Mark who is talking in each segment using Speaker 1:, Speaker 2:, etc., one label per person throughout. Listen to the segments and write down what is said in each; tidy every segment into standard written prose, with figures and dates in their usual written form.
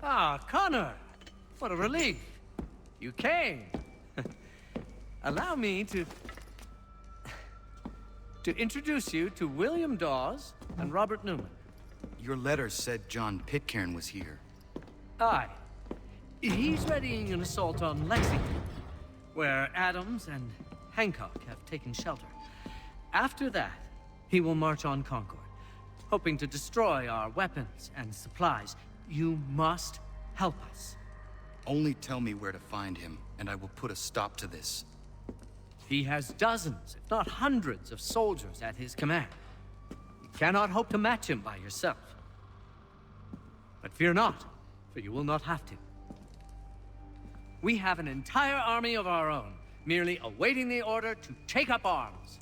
Speaker 1: Ah, Connor! What a relief. You came. Allow me to introduce you to William Dawes and Robert Newman.
Speaker 2: Your letter said John Pitcairn was here.
Speaker 1: Aye. He's readying an assault on Lexington, where Adams and Hancock have taken shelter. After that, he will march on Concord, hoping to destroy our weapons and supplies. You must help us.
Speaker 2: Only tell me where to find him, and I will put a stop to this.
Speaker 1: He has dozens, if not hundreds, of soldiers at his command. You cannot hope to match him by yourself. But fear not, for you will not have to. We have an entire army of our own, merely awaiting the order to take up arms.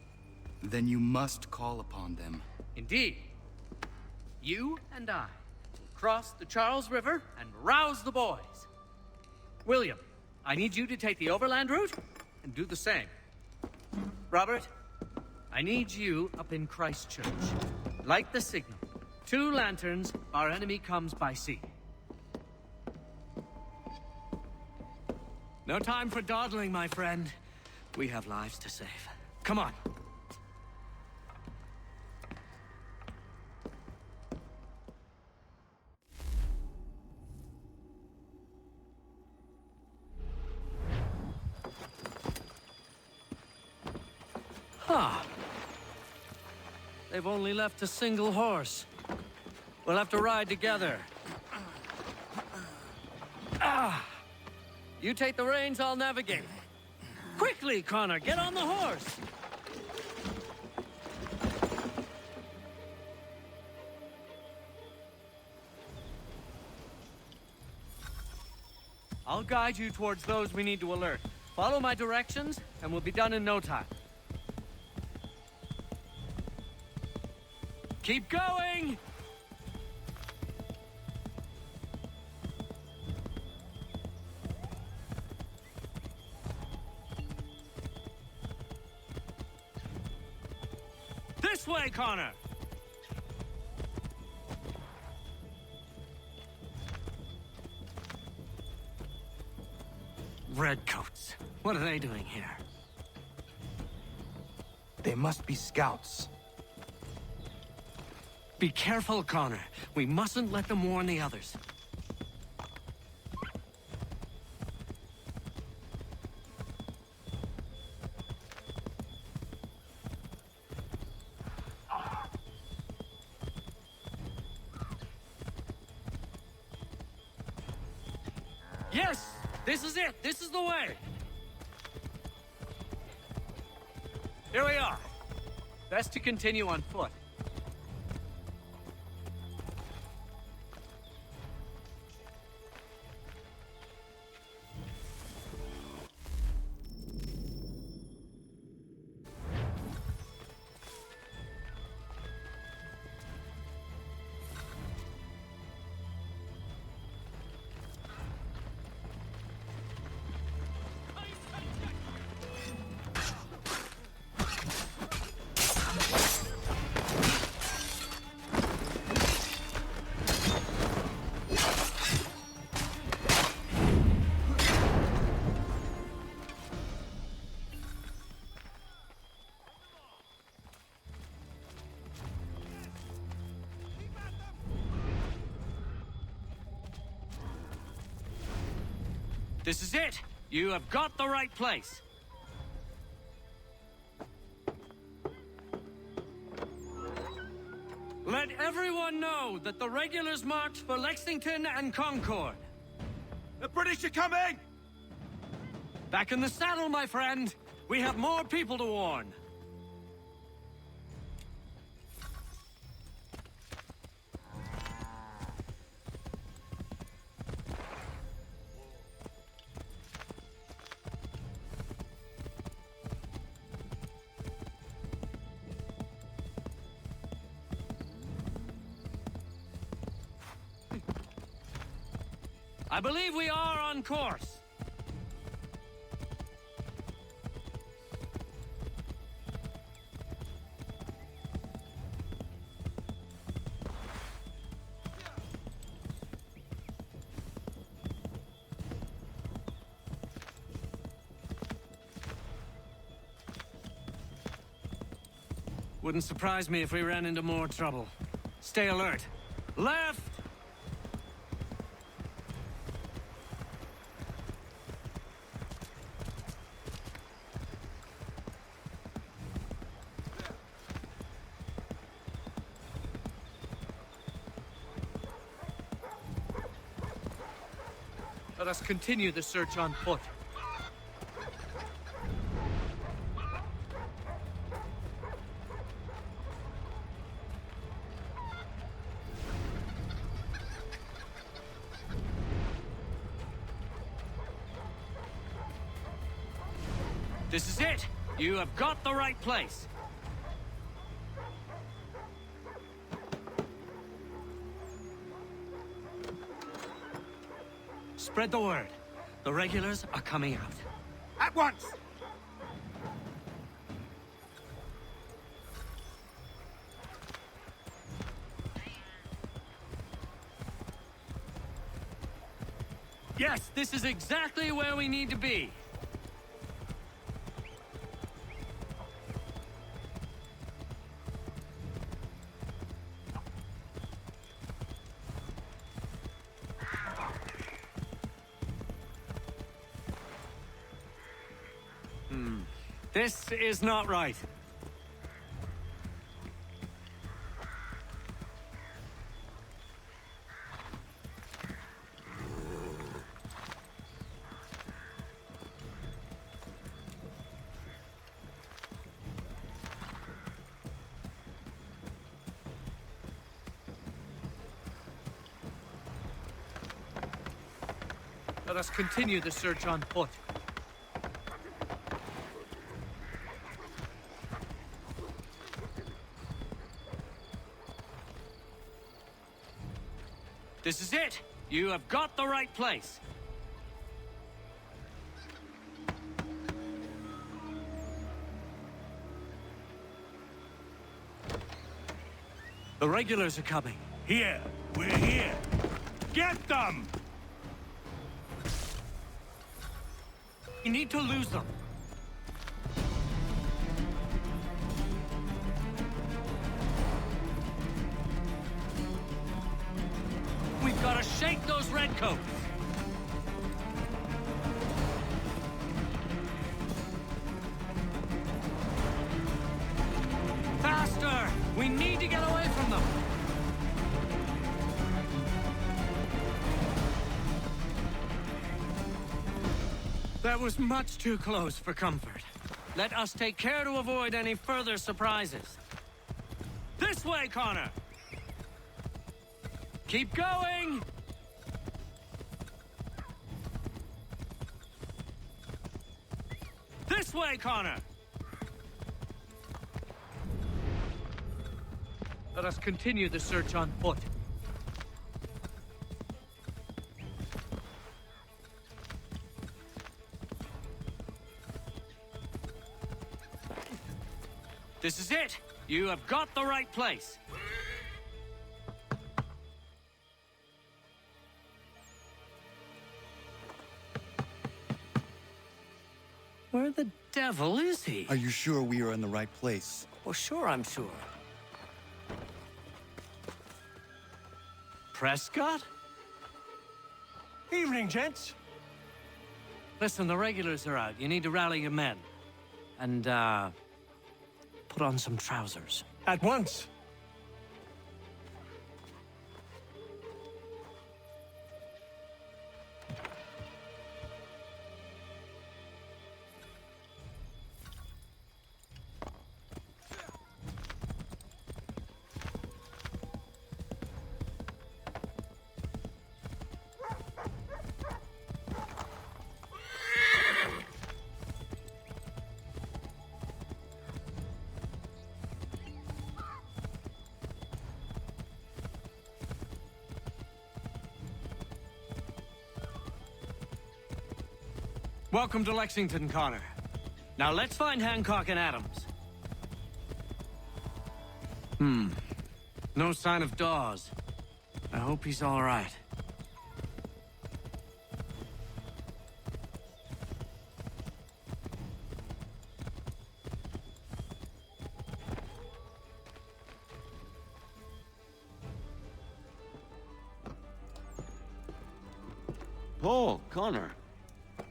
Speaker 2: Then you must call upon them.
Speaker 1: Indeed. You and I will cross the Charles River and rouse the boys. William, I need you to take the overland route and do the same. Robert, I need you up in Christchurch. Light the signal. 2 lanterns, our enemy comes by sea. No time for dawdling, my friend. We have lives to save. Come on. Ah. They've only left a single horse. We'll have to ride together. Ah! You take the reins, I'll navigate. Quickly, Connor, get on the horse! I'll guide you towards those we need to alert. Follow my directions, and we'll be done in no time. Keep going! This way, Connor! Redcoats. What are they doing here?
Speaker 2: They must be scouts.
Speaker 1: Be careful, Connor. We mustn't let them warn the others. Yes! This is it! This is the way! Here we are. Best to continue on foot. This is it! You have got the right place! Let everyone know that the regulars marched for Lexington and Concord.
Speaker 3: The British are coming!
Speaker 1: Back in the saddle, my friend! We have more people to warn! I believe we are on course. Wouldn't surprise me if we ran into more trouble. Stay alert. Left! Let us continue the search on foot. This is it! You have got the right place! Spread the word. The regulars are coming out.
Speaker 3: At once!
Speaker 1: Yes, this is exactly where we need to be. This is not right. Let us continue the search on foot. This is it! You have got the right place! The regulars are coming.
Speaker 3: Here! We're here! Get them!
Speaker 1: We need to lose them. We've got to shake those redcoats. Faster! We need to get away from them. That was much too close for comfort. Let us take care to avoid any further surprises. This way, Connor! Keep going! This way, Connor! Let us continue the search on foot. This is it! You have got the right place! Where the devil is he?
Speaker 2: Are you sure we are in the right place?
Speaker 1: Well, sure, I'm sure. Prescott?
Speaker 4: Evening, gents.
Speaker 1: Listen, the regulars are out. You need to rally your men. And, put on some trousers.
Speaker 4: At once.
Speaker 1: Welcome to Lexington, Connor. Now let's find Hancock and Adams. No sign of Dawes. I hope he's all right.
Speaker 4: Paul, Connor.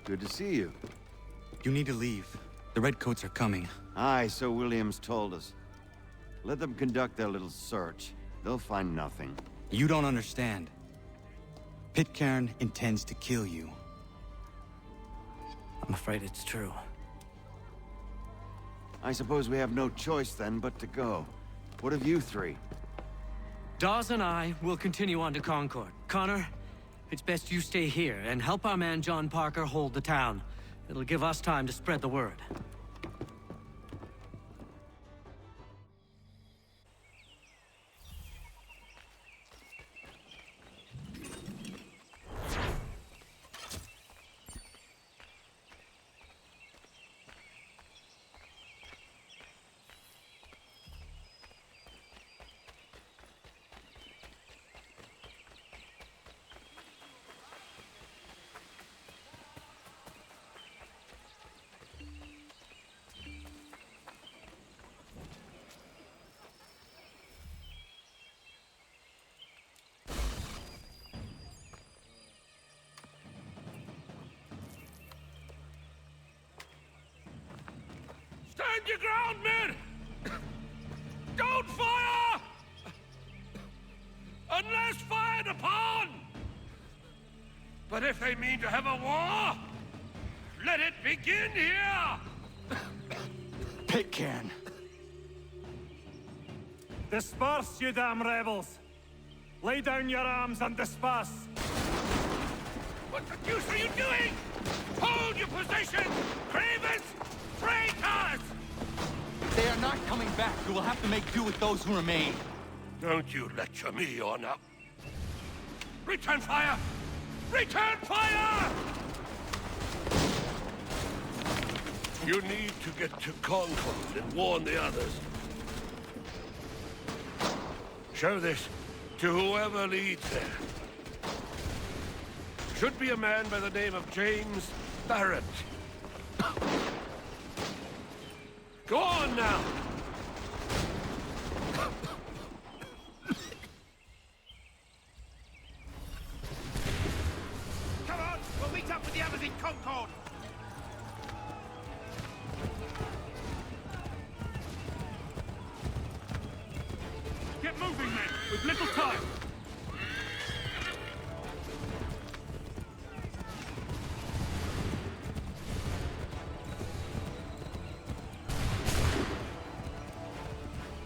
Speaker 4: Good to see you.
Speaker 2: You need to leave. The Redcoats are coming.
Speaker 4: Aye, so Williams told us. Let them conduct their little search. They'll find nothing.
Speaker 2: You don't understand. Pitcairn intends to kill you.
Speaker 1: I'm afraid it's true.
Speaker 4: I suppose we have no choice then but to go. What of you three?
Speaker 1: Dawes and I will continue on to Concord. Connor, it's best you stay here and help our man John Parker hold the town. It'll give us time to spread the word.
Speaker 3: Stand your ground, men! Don't fire! Unless fired upon! But if they mean to have a war, let it begin here!
Speaker 2: Pitcairn!
Speaker 5: Disperse, you damn rebels! Lay down your arms and disperse!
Speaker 3: What the deuce are you doing? Hold your position! Cravens! Traitors!
Speaker 2: They are not coming back. You will have to make do with those who remain.
Speaker 3: Don't you lecture me on up. Return fire! Return fire! You need to get to Concord and warn the others. Show this to whoever leads there. Should be a man by the name of James Barrett. Go on now!
Speaker 6: Come on, we'll meet up with the others in Concord!
Speaker 5: Get moving, men! We've little time!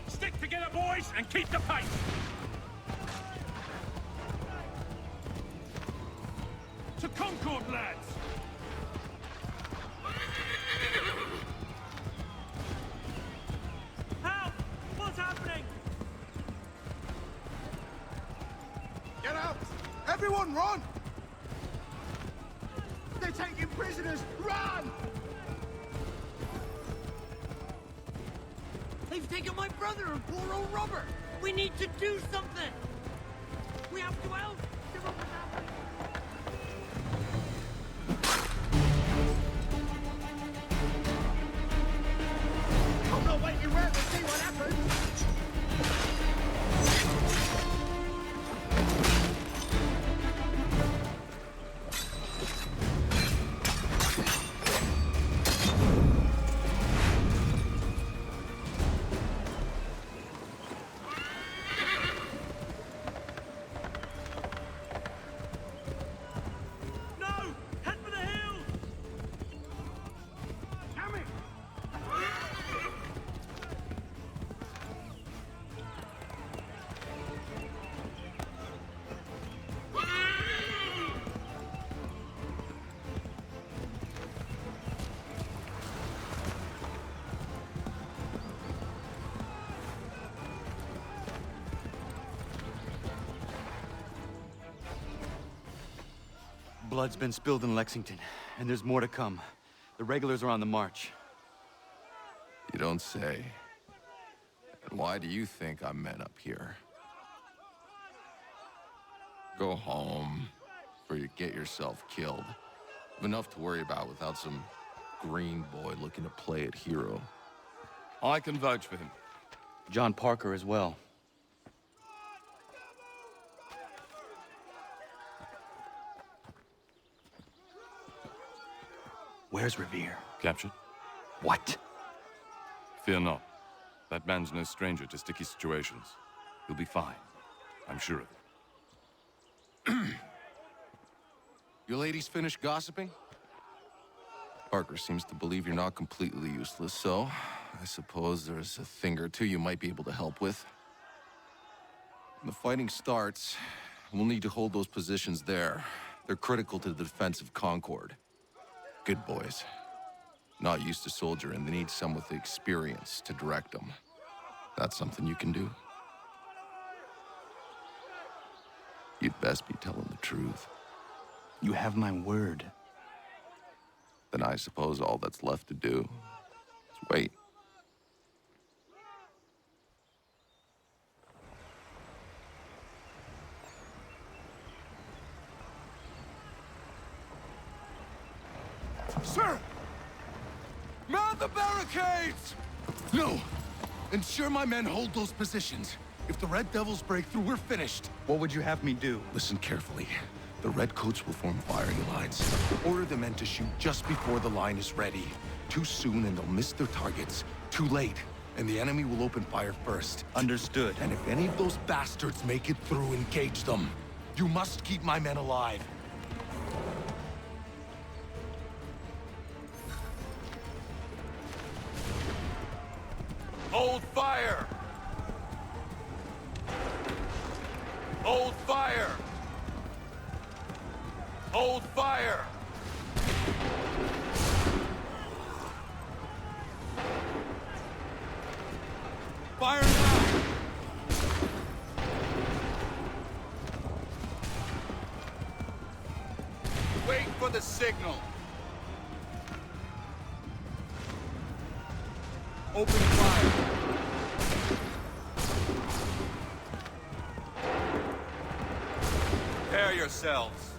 Speaker 5: Stick together, boys, and keep the pace! To Concord, lads! Help! What's happening?
Speaker 6: Get out! Everyone run! They're taking prisoners! Run!
Speaker 7: They've taken my brother and poor old Robert! We need to do something! We have to help! Give up what's happening!
Speaker 6: I'm not waiting around to see what happens!
Speaker 2: Blood's been spilled in Lexington, and there's more to come. The regulars are on the march.
Speaker 8: You don't say. And why do you think I'm men up here? Go home, or you get yourself killed. You've enough to worry about without some green boy looking to play it hero.
Speaker 3: I can vouch for him.
Speaker 2: John Parker as well. Where's Revere?
Speaker 3: Captured?
Speaker 2: What?
Speaker 3: Fear not. That man's no stranger to sticky situations. He'll be fine. I'm sure of it.
Speaker 8: You ladies finished gossiping? Parker seems to believe you're not completely useless, so I suppose there's a thing or two you might be able to help with. When the fighting starts, we'll need to hold those positions there. They're critical to the defense of Concord. Good boys. Not used to soldiering, they need some with the experience to direct them. That's something you can do. You'd best be telling the truth.
Speaker 2: You have my word.
Speaker 8: Then I suppose all that's left to do is wait.
Speaker 3: Sir! Man the barricades!
Speaker 8: No! Ensure my men hold those positions. If the Red Devils break through, we're finished.
Speaker 2: What would you have me do?
Speaker 8: Listen carefully. The Redcoats will form firing lines. Order the men to shoot just before the line is ready. Too soon and they'll miss their targets. Too late, and the enemy will open fire first.
Speaker 2: Understood.
Speaker 8: And if any of those bastards make it through, engage them. You must keep my men alive.
Speaker 3: Hold fire! Hold fire! Hold fire! Fire now! Wait for the signal. Open fire. Prepare yourselves.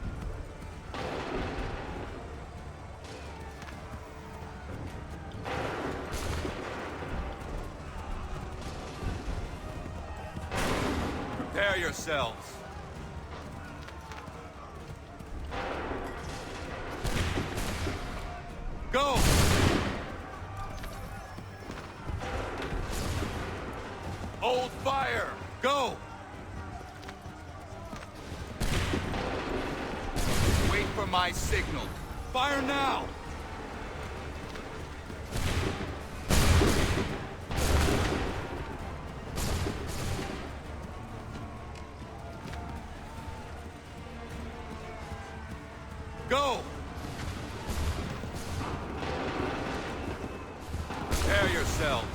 Speaker 3: Prepare yourselves. Go! Hold fire! Go! Wait for my signal. Fire now! Go! Prepare yourselves.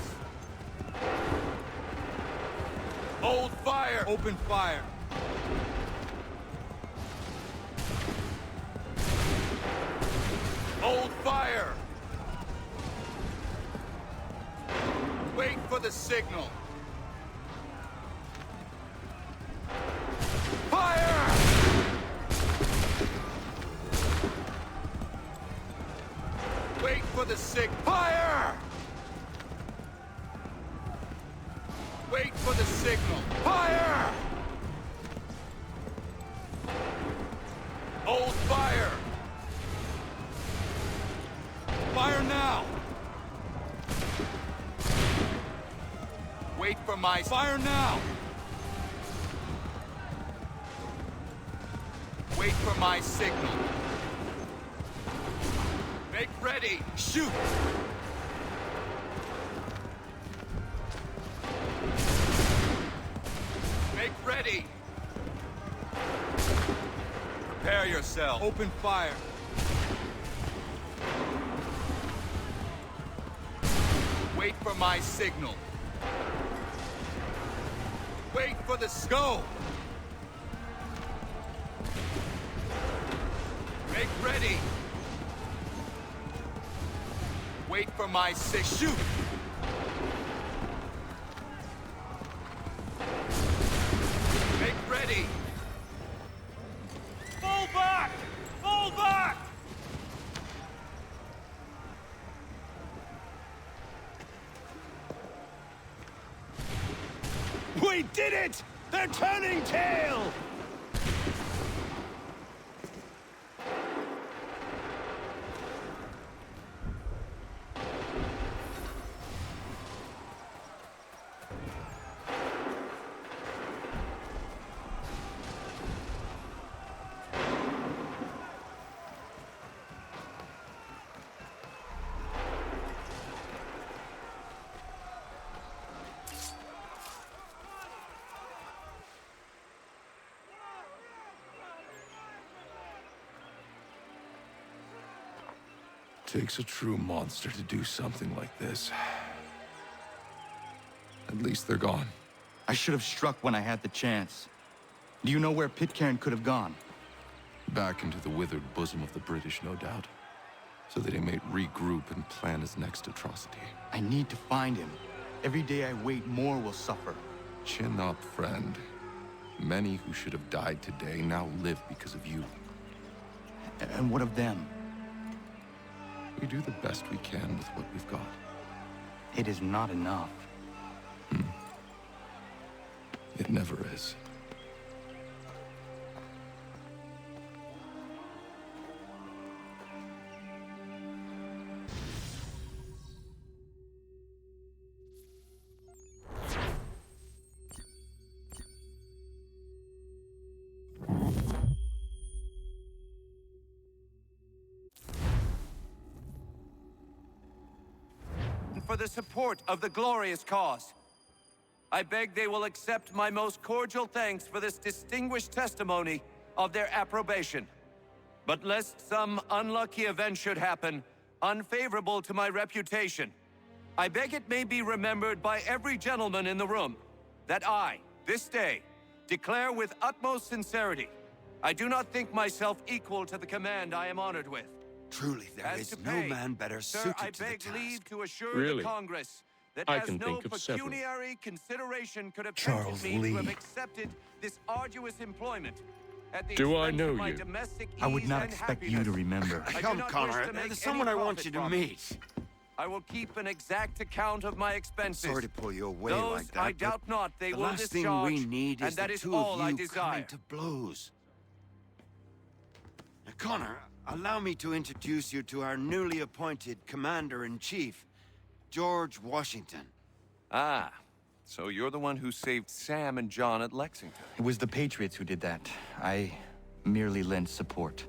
Speaker 3: Hold fire! Open fire! Hold fire! Wait for the signal. Fire! Wait for the fire! Wait for the signal. Fire! Hold fire! Fire now! Wait for my fire now! Wait for my signal. Make ready! Shoot! Make ready! Prepare yourself. Open fire. Wait for my signal. Wait for the go!
Speaker 9: Make ready! Wait for my six. Shoot! Make ready!
Speaker 3: Fall back! Fall back!
Speaker 6: We did it! They're turning tail!
Speaker 8: Takes a true monster to do something like this. At least they're gone.
Speaker 2: I should have struck when I had the chance. Do you know where Pitcairn could have gone?
Speaker 8: Back into the withered bosom of the British, no doubt. So that he may regroup and plan his next atrocity.
Speaker 2: I need to find him. Every day I wait, more will suffer.
Speaker 8: Chin up, friend. Many who should have died today now live because of you.
Speaker 2: And what of them?
Speaker 8: We do the best we can with what we've got.
Speaker 2: It is not enough.
Speaker 8: It never is.
Speaker 3: For the support of the glorious cause. I beg they will accept my most cordial thanks for this distinguished testimony of their approbation. But lest some unlucky event should happen, unfavorable to my reputation, I beg it may be remembered by every gentleman in the room that I, this day, declare with utmost sincerity, I do not think myself equal to the command I am honored with.
Speaker 4: Truly, there
Speaker 3: As
Speaker 4: is
Speaker 3: to
Speaker 4: no
Speaker 3: pay,
Speaker 4: man better
Speaker 3: sir,
Speaker 4: suited
Speaker 3: I
Speaker 4: to the
Speaker 3: beg
Speaker 4: task.
Speaker 3: leave to assure
Speaker 10: Really?
Speaker 3: the Congress that
Speaker 10: I
Speaker 3: as
Speaker 10: can
Speaker 3: no
Speaker 10: think of several.
Speaker 3: pecuniary consideration could have
Speaker 2: Charles
Speaker 3: tempted me
Speaker 2: Lee.
Speaker 3: to have accepted this arduous employment at the
Speaker 10: Do I
Speaker 3: expense
Speaker 10: know
Speaker 3: of my
Speaker 10: you?
Speaker 3: domestic
Speaker 2: I would
Speaker 3: ease
Speaker 2: not
Speaker 3: and
Speaker 2: expect you
Speaker 3: happiness.
Speaker 2: to remember.
Speaker 3: I do
Speaker 4: Come,
Speaker 3: not wish
Speaker 4: Connor.
Speaker 3: to make
Speaker 4: There's someone
Speaker 3: any
Speaker 4: I want you to
Speaker 3: profit from it.
Speaker 4: meet.
Speaker 3: I will keep an exact account of my expenses.
Speaker 4: Sorry to pull you away
Speaker 3: Those
Speaker 4: like that,
Speaker 3: I
Speaker 4: but
Speaker 3: doubt not they
Speaker 4: the
Speaker 3: will
Speaker 4: last thing
Speaker 3: discharge,
Speaker 4: we need
Speaker 3: and
Speaker 4: is
Speaker 3: that
Speaker 4: the
Speaker 3: is
Speaker 4: two
Speaker 3: all
Speaker 4: of
Speaker 3: I
Speaker 4: you
Speaker 3: desire.
Speaker 4: coming to blows. Now, Connor, allow me to introduce you to our newly appointed Commander-in-Chief, George Washington.
Speaker 3: Ah, so you're the one who saved Sam and John at Lexington.
Speaker 2: It was the Patriots who did that. I merely lent support.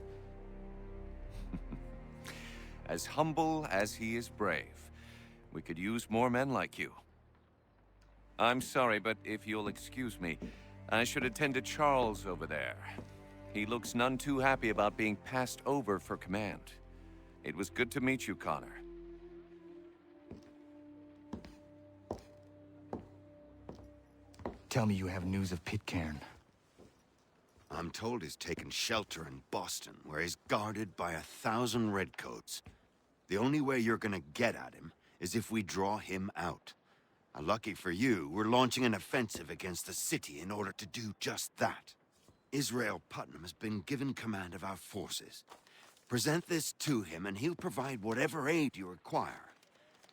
Speaker 3: As humble as he is brave. We could use more men like you. I'm sorry, but if you'll excuse me, I should attend to Charles over there. He looks none too happy about being passed over for command. It was good to meet you, Connor.
Speaker 2: Tell me you have news of Pitcairn.
Speaker 4: I'm told he's taken shelter in Boston, where he's guarded by 1,000 redcoats. The only way you're gonna get at him is if we draw him out. Lucky for you, we're launching an offensive against the city in order to do just that. Israel Putnam has been given command of our forces. Present this to him and he'll provide whatever aid you require.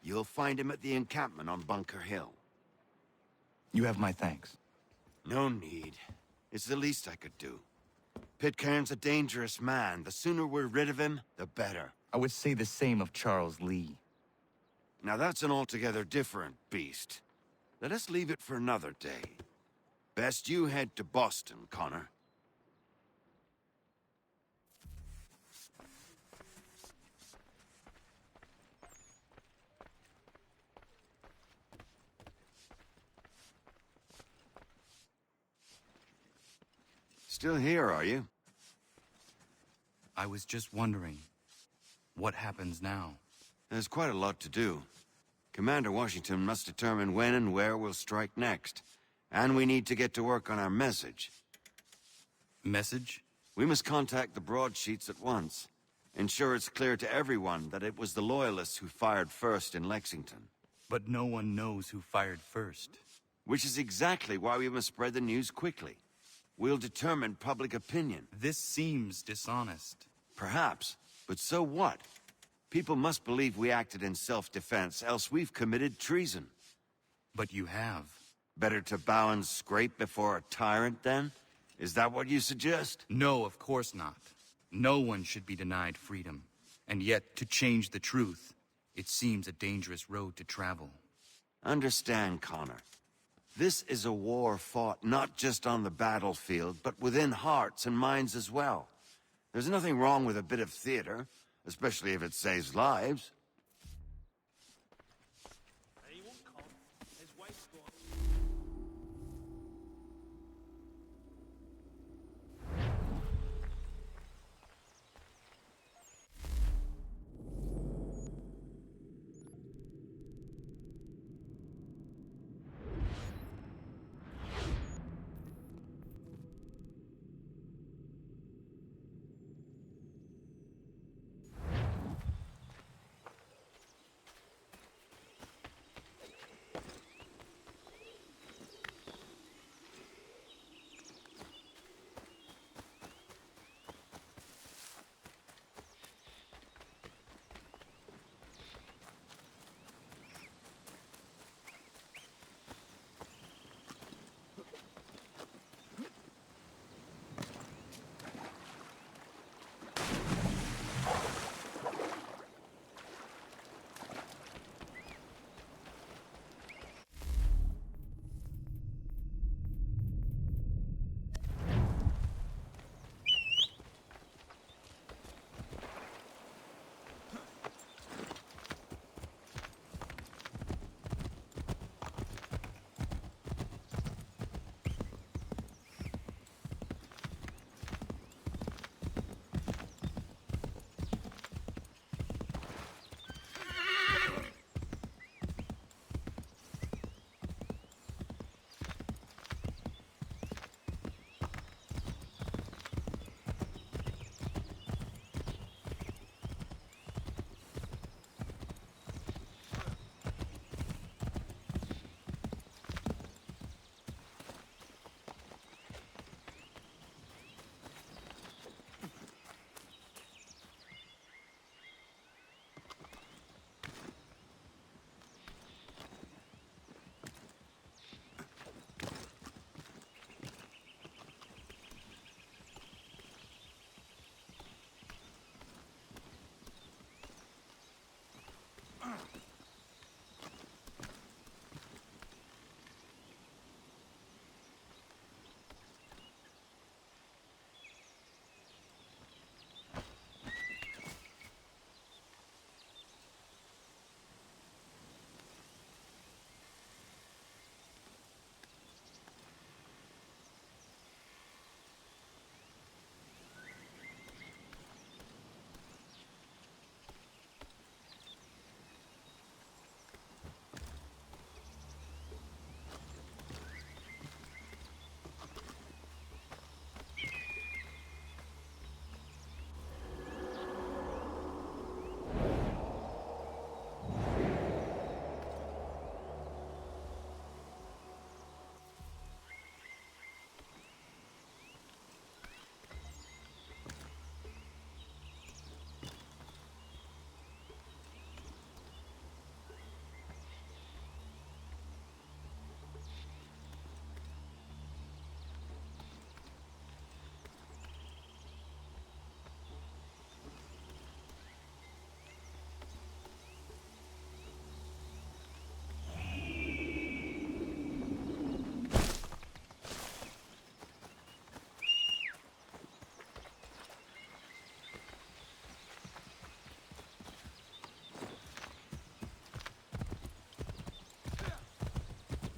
Speaker 4: You'll find him at the encampment on Bunker Hill.
Speaker 2: You have my thanks.
Speaker 4: No need. It's the least I could do. Pitcairn's a dangerous man. The sooner we're rid of him, the better.
Speaker 2: I would say the same of Charles Lee.
Speaker 4: Now that's an altogether different beast. Let us leave it for another day. Best you head to Boston, Connor. Still here, are you?
Speaker 2: I was just wondering, what happens now?
Speaker 4: There's quite a lot to do. Commander Washington must determine when and where we'll strike next. And we need to get to work on our message.
Speaker 2: Message?
Speaker 4: We must contact the broadsheets at once. Ensure it's clear to everyone that it was the Loyalists who fired first in Lexington.
Speaker 2: But no one knows who fired first.
Speaker 4: Which is exactly why we must spread the news quickly. We'll determine public opinion.
Speaker 2: This seems dishonest.
Speaker 4: Perhaps, but so what? People must believe we acted in self-defense, else we've committed treason.
Speaker 2: But you have.
Speaker 4: Better to bow and scrape before a tyrant, then? Is that what you suggest?
Speaker 2: No, of course not. No one should be denied freedom. And yet, to change the truth, it seems a dangerous road to travel.
Speaker 4: Understand, Connor. This is a war fought not just on the battlefield, but within hearts and minds as well. There's nothing wrong with a bit of theater, especially if it saves lives.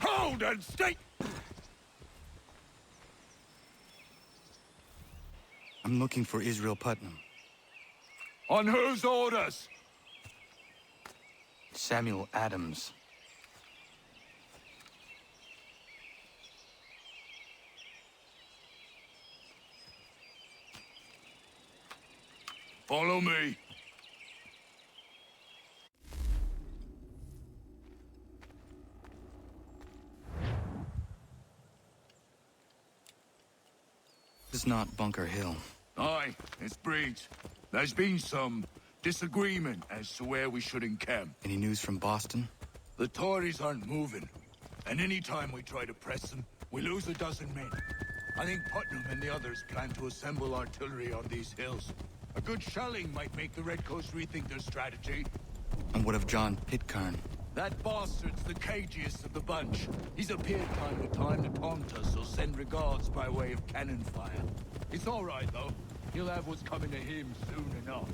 Speaker 5: Hold and stay!
Speaker 2: I'm looking for Israel Putnam.
Speaker 5: On whose orders?
Speaker 2: Samuel Adams.
Speaker 9: Follow me.
Speaker 2: This is not Bunker Hill.
Speaker 9: Aye, it's Breach. There's been some disagreement as to where we should encamp.
Speaker 2: Any news from Boston?
Speaker 9: The Tories aren't moving, and any time we try to press them, we lose a dozen men. I think Putnam and the others plan to assemble artillery on these hills. A good shelling might make the Redcoats rethink their strategy.
Speaker 2: And what of John Pitcairn?
Speaker 9: That bastard's the cagiest of the bunch. He's appeared time to time to taunt us or send regards by way of cannon fire. It's all right, though. He'll have what's coming to him soon enough.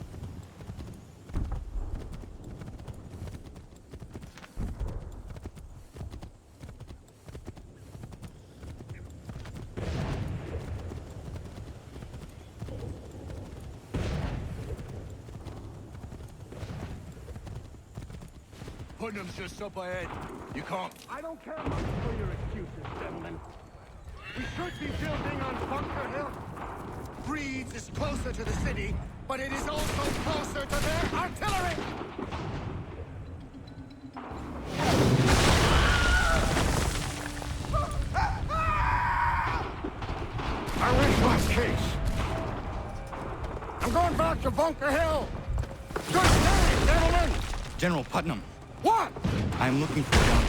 Speaker 9: Putnam's just up ahead. You can't...
Speaker 6: I don't care much for your excuses, gentlemen. We should be building on Bunker Hill. Breed's is closer to the city, but it is also closer to their artillery! I wish my case. I'm going back to Bunker Hill. Good day, gentlemen!
Speaker 2: General Putnam,
Speaker 6: What?
Speaker 2: I'm looking for John.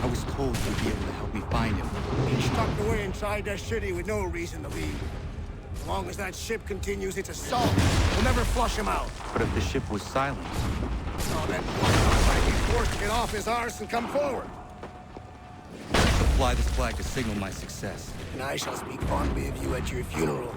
Speaker 2: I was told you'd be able to help me find him.
Speaker 6: He's tucked away inside that city with no reason to leave. As long as that ship continues its assault, we'll never flush him out.
Speaker 2: But if the ship was silent,
Speaker 6: So then Putnam might be forced to get off his arse and come forward.
Speaker 2: fly this flag to signal my success.
Speaker 6: And I shall speak fondly of you at your funeral.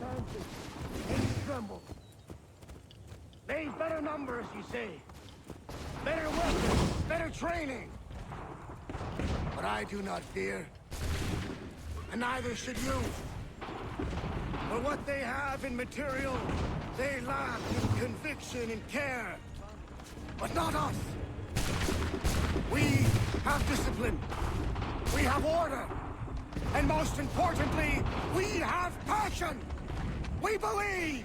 Speaker 6: circumstances, they tremble. They've better numbers, you say. Better weapons, better training. But I do not fear. And neither should you. For what they have in material, they lack in conviction and care. But not us. We have discipline. We have order. And most importantly, we have passion. We believe.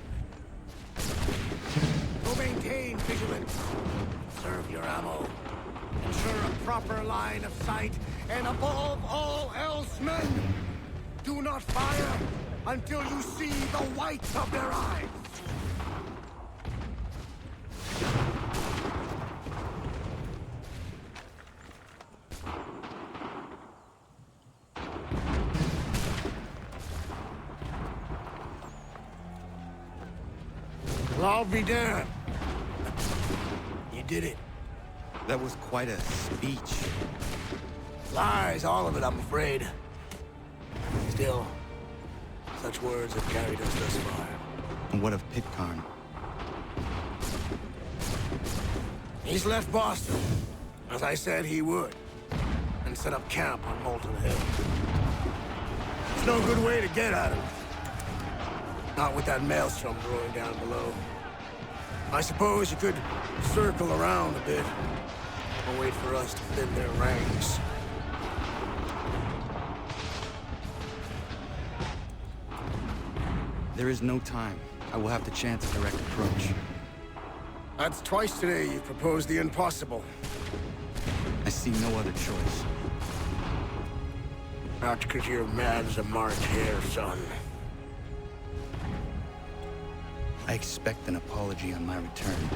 Speaker 6: So maintain vigilance. Conserve your ammo. Ensure a proper line of sight. And above all else, men, do not fire until you see the whites of their eyes. Well, I'll be damned. You did it.
Speaker 2: That was quite a speech.
Speaker 6: Lies, all of it, I'm afraid. Still, such words have carried us thus far.
Speaker 2: And what of Pitcairn?
Speaker 6: He's left Boston, as I said he would, and set up camp on Molten Hill. There's no good way to get at him. Not with that maelstrom brewing down below. I suppose you could circle around a bit, or wait for us to thin their ranks.
Speaker 2: There is no time. I will have to chance a direct approach.
Speaker 6: That's twice today you've proposed the impossible.
Speaker 2: I see no other choice.
Speaker 6: Not because you're mad as a March hare, son.
Speaker 2: I expect an apology on my return.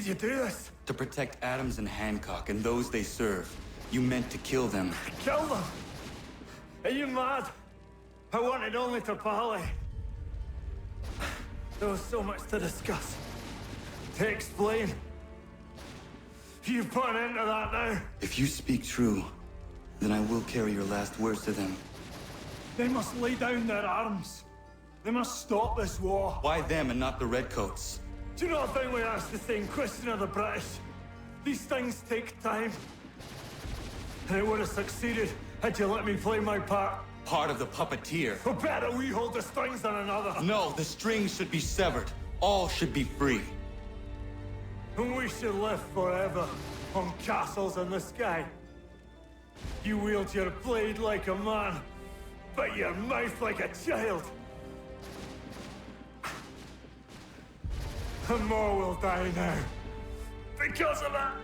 Speaker 5: did you do this?
Speaker 2: To protect Adams and Hancock and those they serve, you meant to kill them.
Speaker 5: Kill them? Are you mad? I wanted only to parley. There was so much to discuss, to explain. You put an end to that now.
Speaker 2: If you speak true, then I will carry your last words to them.
Speaker 5: They must lay down their arms. They must stop this war.
Speaker 2: Why them and not the Redcoats?
Speaker 5: Do you not think we asked the same question of the British? These things take time. And it would have succeeded had you let me play my part.
Speaker 2: Part of the puppeteer.
Speaker 5: Or better we hold the strings than another.
Speaker 2: No, the strings should be severed. All should be free.
Speaker 5: And we should live forever on castles in the sky. You wield your blade like a man, but your mouth like a child. And more will die now. Because of that.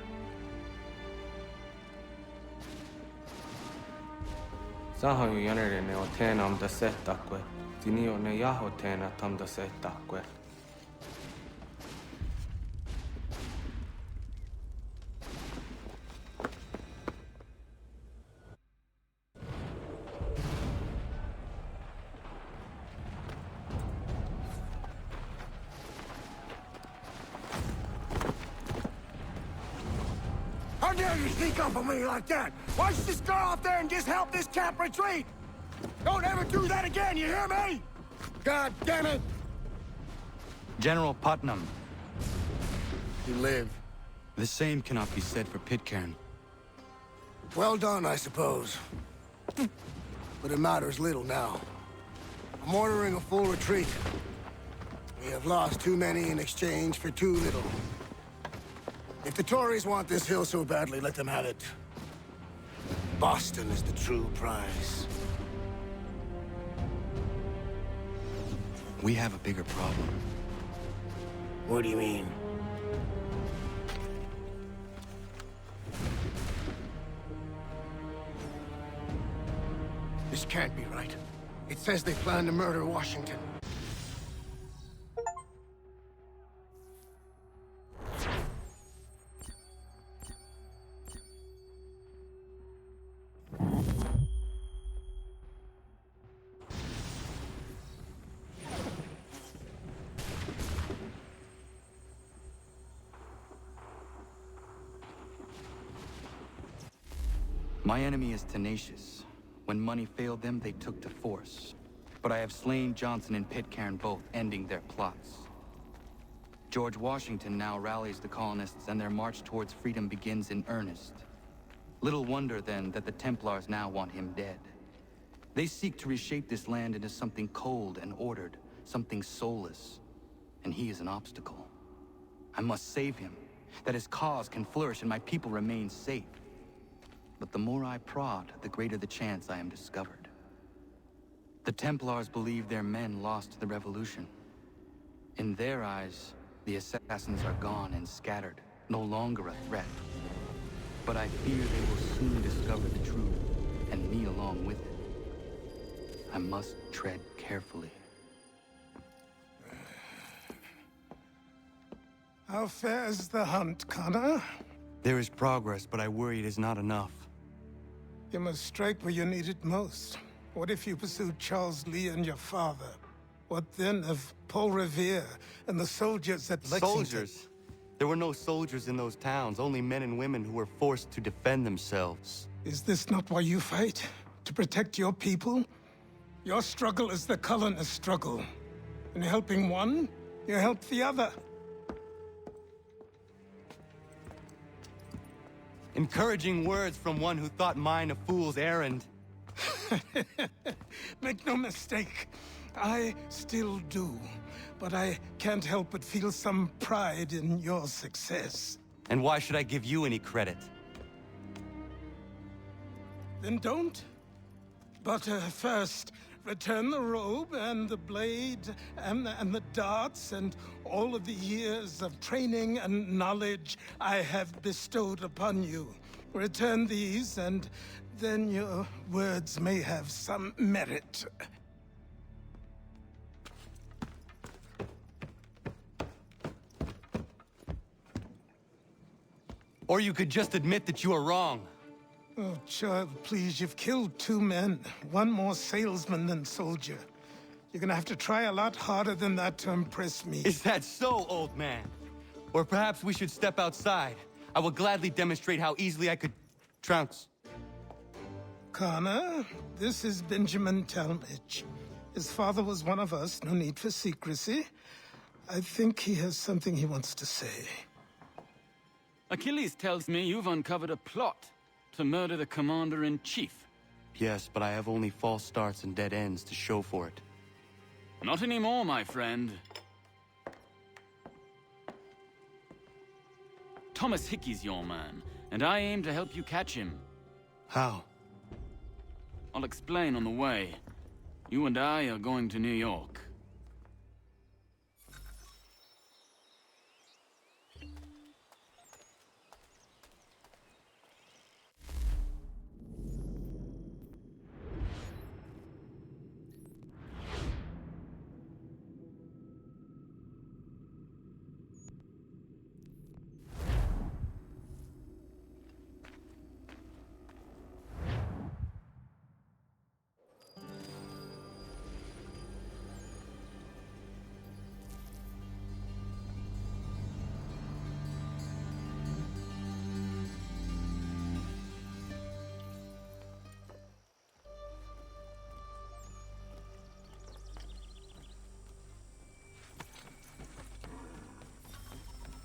Speaker 10: Sahoin jänerinen on teenam da settakwe. Tini on ne jaho teena tam da settakwe.
Speaker 6: How dare you sneak up on me like that? Why don't you just go out there and just help this camp retreat? Don't ever do that again, you hear me? God damn it!
Speaker 2: General Putnam.
Speaker 6: You live.
Speaker 2: The same cannot be said for Pitcairn.
Speaker 6: Well done, I suppose. But it matters little now. I'm ordering a full retreat. We have lost too many in exchange for too little. If the Tories want this hill so badly, let them have it. Boston is the true prize.
Speaker 2: We have a bigger problem.
Speaker 6: What do you mean? This can't be right. It says they plan to murder Washington.
Speaker 2: My enemy is tenacious. When money failed them, they took to force. But I have slain Johnson and Pitcairn both, ending their plots. George Washington now rallies the colonists, and their march towards freedom begins in earnest. Little wonder, then, that the Templars now want him dead. They seek to reshape this land into something cold and ordered, something soulless. And he is an obstacle. I must save him, that his cause can flourish and my people remain safe. But the more I prod, the greater the chance I am discovered. The Templars believe their men lost the revolution. In their eyes, the assassins are gone and scattered, no longer a threat. But I fear they will soon discover the truth, and me along with it. I must tread carefully.
Speaker 11: How fares the hunt, Connor?
Speaker 2: There is progress, but I worry it is not enough.
Speaker 11: You must strike where you need it most. What if you pursued Charles Lee and your father? What then of Paul Revere and the soldiers at Lexington?
Speaker 2: Soldiers? There were no soldiers in those towns, only men and women who were forced to defend themselves.
Speaker 11: Is this not why you fight? To protect your people? Your struggle is the colonist struggle. In helping one, you help the other.
Speaker 2: Encouraging words from one who thought mine a fool's errand.
Speaker 11: Make no mistake, I still do. But I can't help but feel some pride in your success.
Speaker 2: And why should I give you any credit?
Speaker 11: Then don't. But first, return the robe and the blade and the darts and all of the years of training and knowledge I have bestowed upon you. Return these, and then your words may have some merit.
Speaker 2: Or you could just admit that you are wrong.
Speaker 11: Oh, child, please, you've killed 2 men. One more salesman than soldier. You're gonna have to try a lot harder than that to impress me.
Speaker 2: Is that so, old man? Or perhaps we should step outside. I will gladly demonstrate how easily I could trounce.
Speaker 11: Connor, this is Benjamin Talmadge. His father was one of us, no need for secrecy. I think he has something he wants to say.
Speaker 12: Achilles tells me you've uncovered a plot to murder the commander-in-chief.
Speaker 2: Yes, but I have only false starts and dead ends to show for it.
Speaker 12: Not anymore, my friend. Thomas Hickey's your man, and I aim to help you catch him.
Speaker 2: How?
Speaker 12: I'll explain on the way. You and I are going to New York.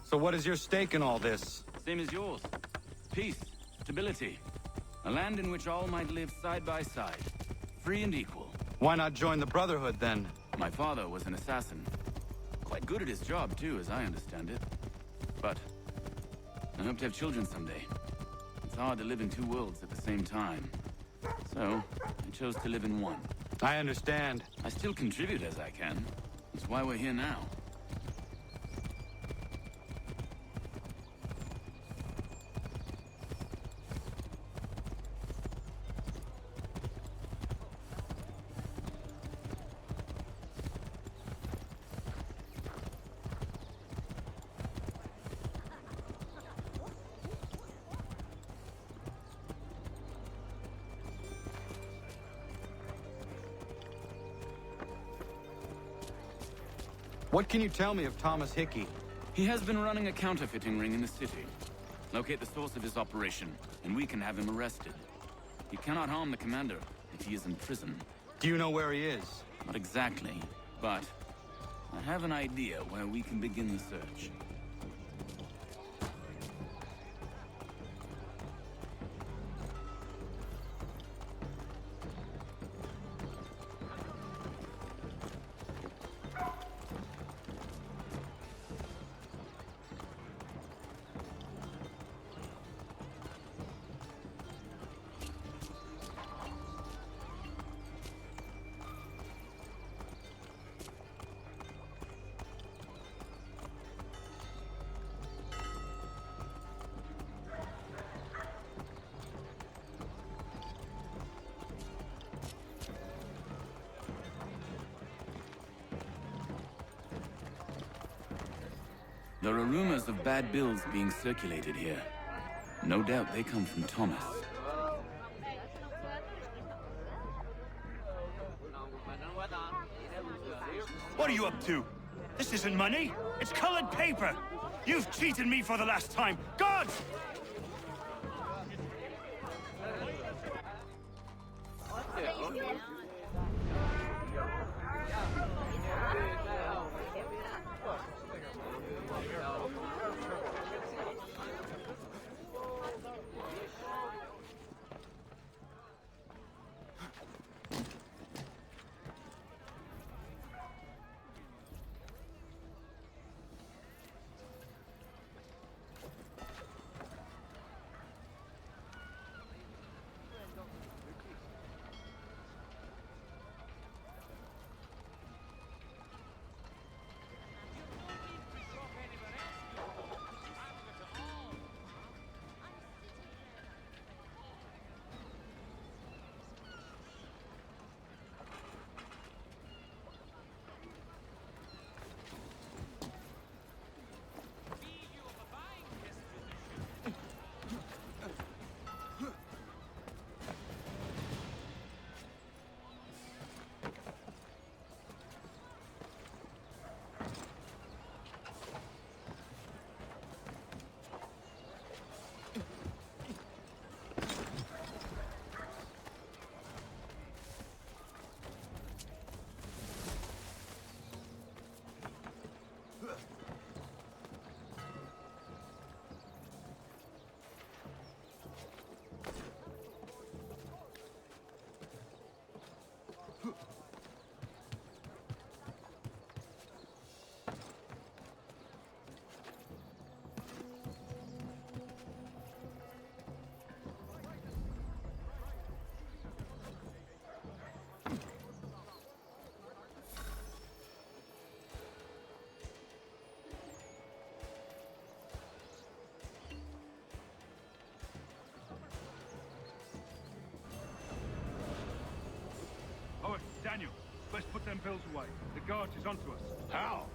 Speaker 2: So what is your stake in all this?
Speaker 12: Same as yours. Peace, stability. A land in which all might live side by side. Free and equal.
Speaker 2: Why not join the Brotherhood, then?
Speaker 12: My father was an assassin. Quite good at his job, too, as I understand it. But I hope to have children someday. It's hard to live in 2 worlds at the same time. So, I chose to live in one.
Speaker 2: I understand.
Speaker 12: I still contribute as I can. That's why we're here now.
Speaker 2: What can you tell me of Thomas Hickey?
Speaker 12: He has been running a counterfeiting ring in the city. Locate the source of his operation, and we can have him arrested. He cannot harm the commander if he is in prison.
Speaker 2: Do you know where he is?
Speaker 12: Not exactly, but I have an idea where we can begin the search. There are rumors of bad bills being circulated here. No doubt they come from Thomas.
Speaker 13: What are you up to? This isn't money. It's colored paper. You've cheated me for the last time. Gods!
Speaker 14: Daniel, let's put them bills away. The guards is onto us.
Speaker 9: How?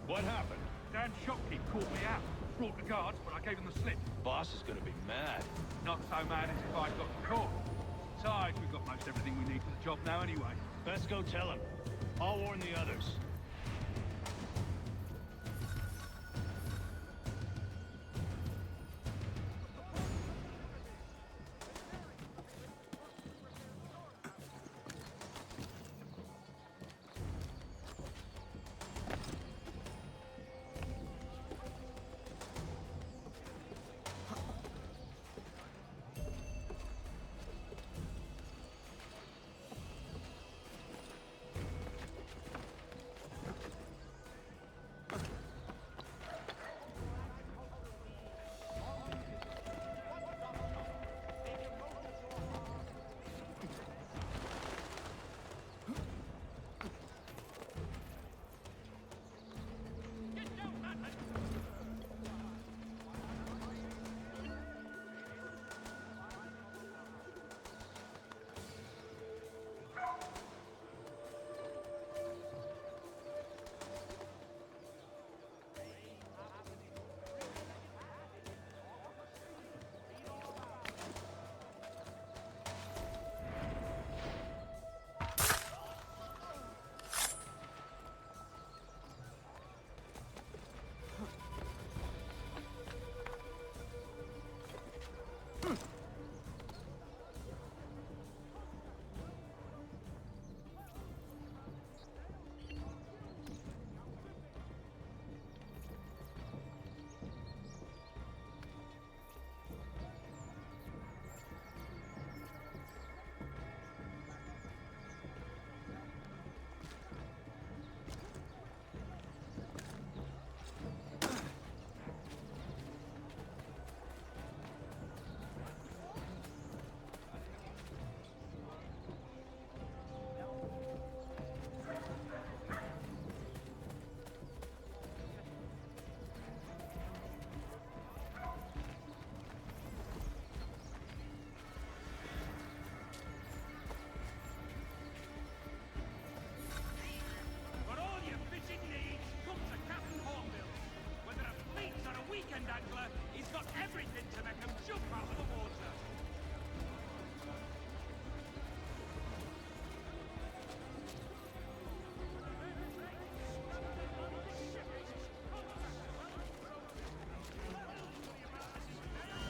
Speaker 9: What happened?
Speaker 14: Dan's shopkeep called me out. Brought the guards, but I gave him the slip.
Speaker 9: Boss is gonna be mad.
Speaker 14: Not so mad as if I'd got caught. Besides, we've got most everything we need for the job now anyway.
Speaker 9: Best go tell him. I'll warn the others.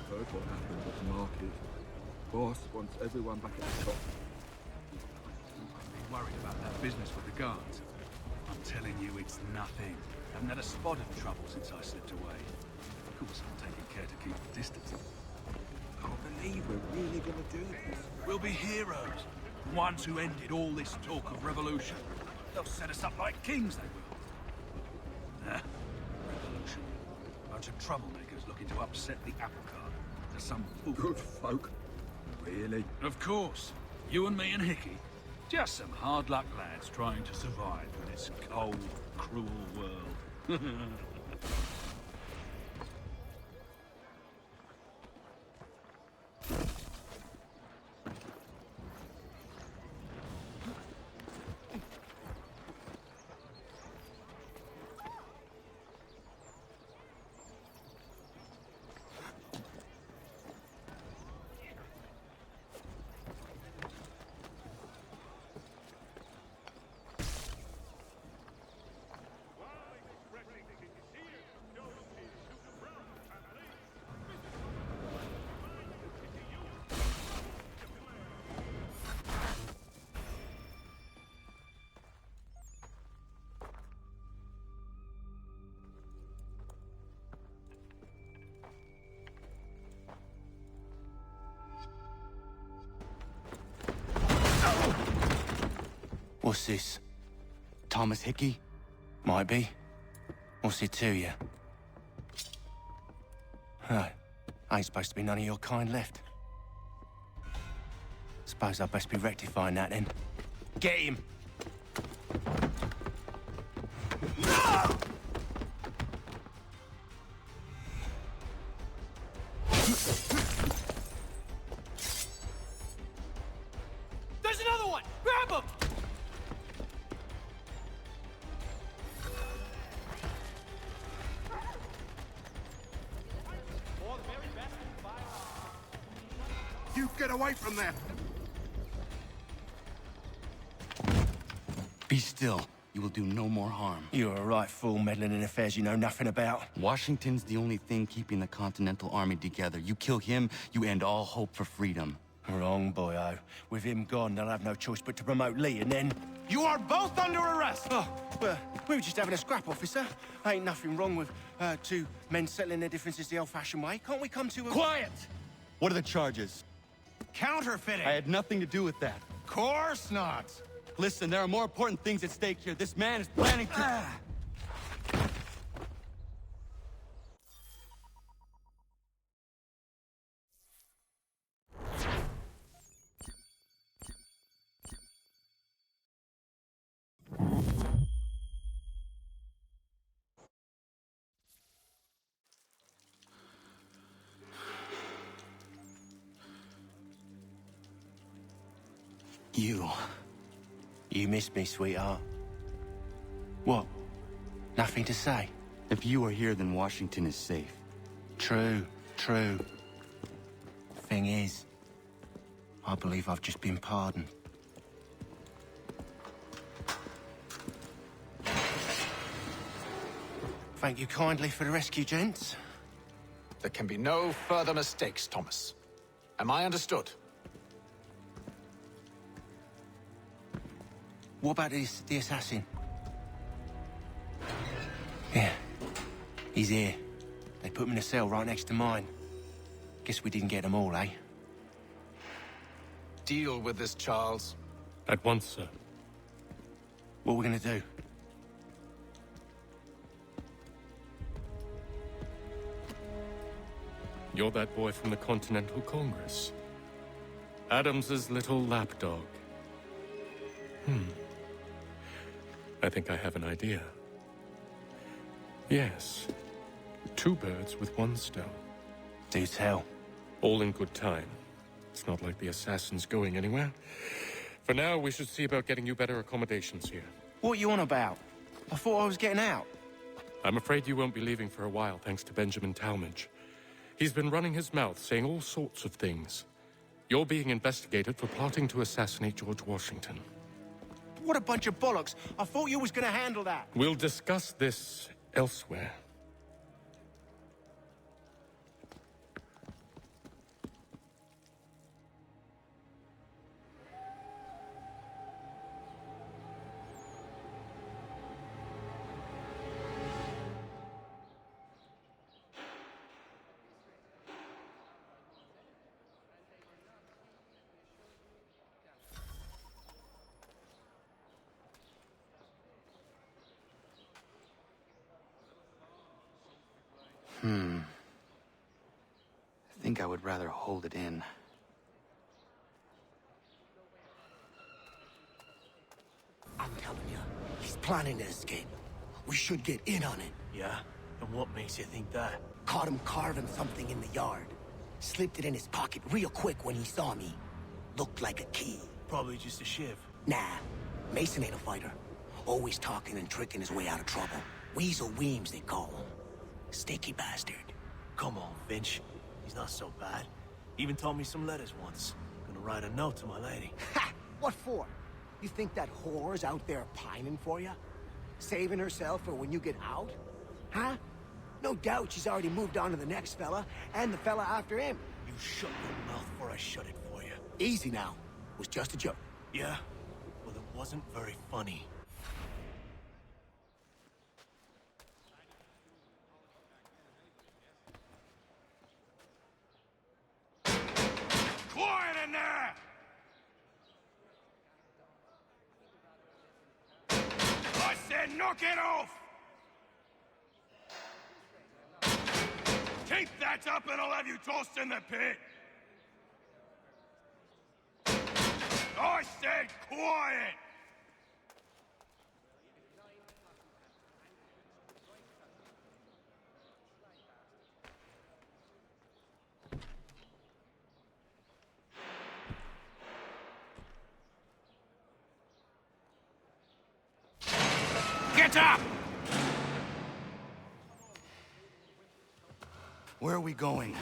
Speaker 15: Heard what happened at the market. Boss wants everyone back at the top.
Speaker 14: I've been worried about that business with the guards. I'm telling you, it's nothing. Haven't had a spot of trouble since I slipped away. Of course, I'm taking care to keep the distance.
Speaker 15: I can't believe we're really gonna do this.
Speaker 14: We'll be heroes. The ones who ended all this talk of revolution. They'll set us up like kings, they will. Revolution. Bunch of troublemakers looking to upset the apple cart. To some fool.
Speaker 15: Good folk. Really?
Speaker 14: Of course. You and me and Hickey. Just some hard luck lads trying to survive in this cold, cruel world.
Speaker 16: What's this? Thomas Hickey? Might be. What's it to you? Oh, ain't supposed to be none of your kind left. Suppose I'd best be rectifying that then. Get him!
Speaker 1: There's another one! Grab him!
Speaker 9: You get away from there!
Speaker 16: Be still. You will do no more harm. You're a right fool meddling in affairs you know nothing about. Washington's the only thing keeping the Continental Army together. You kill him, you end all hope for freedom. Wrong, boyo. With him gone, they'll have no choice but to promote Lee, and then... You are both under arrest! Oh, well, we were just having a scrap, officer. Ain't nothing wrong with two men settling their differences the old-fashioned way. Can't we come to a...
Speaker 2: Quiet! What are the charges?
Speaker 16: Counterfeiting!
Speaker 2: I had nothing to do with that.
Speaker 16: Course not!
Speaker 2: Listen, there are more important things at stake here. This man is planning to...
Speaker 16: You missed me, sweetheart. What? Nothing to say?
Speaker 2: If you are here, then Washington is safe.
Speaker 16: True. Thing is, I believe I've just been pardoned. Thank you kindly for the rescue, gents.
Speaker 17: There can be no further mistakes, Thomas. Am I understood?
Speaker 16: What about the assassin? Yeah, he's here. They put him in a cell right next to mine. Guess we didn't get them all, eh?
Speaker 17: Deal with this, Charles.
Speaker 18: At once, sir.
Speaker 16: What are we gonna do?
Speaker 18: You're that boy from the Continental Congress. Adams's little lapdog. I think I have an idea. Yes. Two birds with one stone.
Speaker 16: Do tell.
Speaker 18: All in good time. It's not like the assassin's going anywhere. For now, we should see about getting you better accommodations here.
Speaker 16: What are you on about? I thought I was getting out.
Speaker 18: I'm afraid you won't be leaving for a while, thanks to Benjamin Talmadge. He's been running his mouth, saying all sorts of things. You're being investigated for plotting to assassinate George Washington.
Speaker 16: What a bunch of bollocks. I thought you was gonna handle that.
Speaker 18: We'll discuss this elsewhere.
Speaker 2: I think I would rather hold it in.
Speaker 6: I'm telling you, he's planning to escape. We should get in on it.
Speaker 16: Yeah? And what makes you think that?
Speaker 6: Caught him carving something in the yard. Slipped it in his pocket real quick when he saw me. Looked like a key.
Speaker 16: Probably just a shiv.
Speaker 6: Nah, Mason ain't a fighter. Always talking and tricking his way out of trouble. Weasel Weems, they call him. Sticky bastard.
Speaker 16: Come on, Finch. He's not so bad. Even told me some letters once. Gonna write a note to my lady.
Speaker 6: Ha! What for? You think that whore's out there pining for you? Saving herself for when you get out? Huh? No doubt she's already moved on to the next fella, and the fella after him.
Speaker 16: You shut your mouth before I shut it for you.
Speaker 6: Easy now. It was just a joke.
Speaker 16: Yeah? Well, it wasn't very funny.
Speaker 9: Quiet in there! I said knock it off! Keep that up and I'll have you tossed in the pit! I said quiet!
Speaker 17: Get up!
Speaker 2: Where are we going?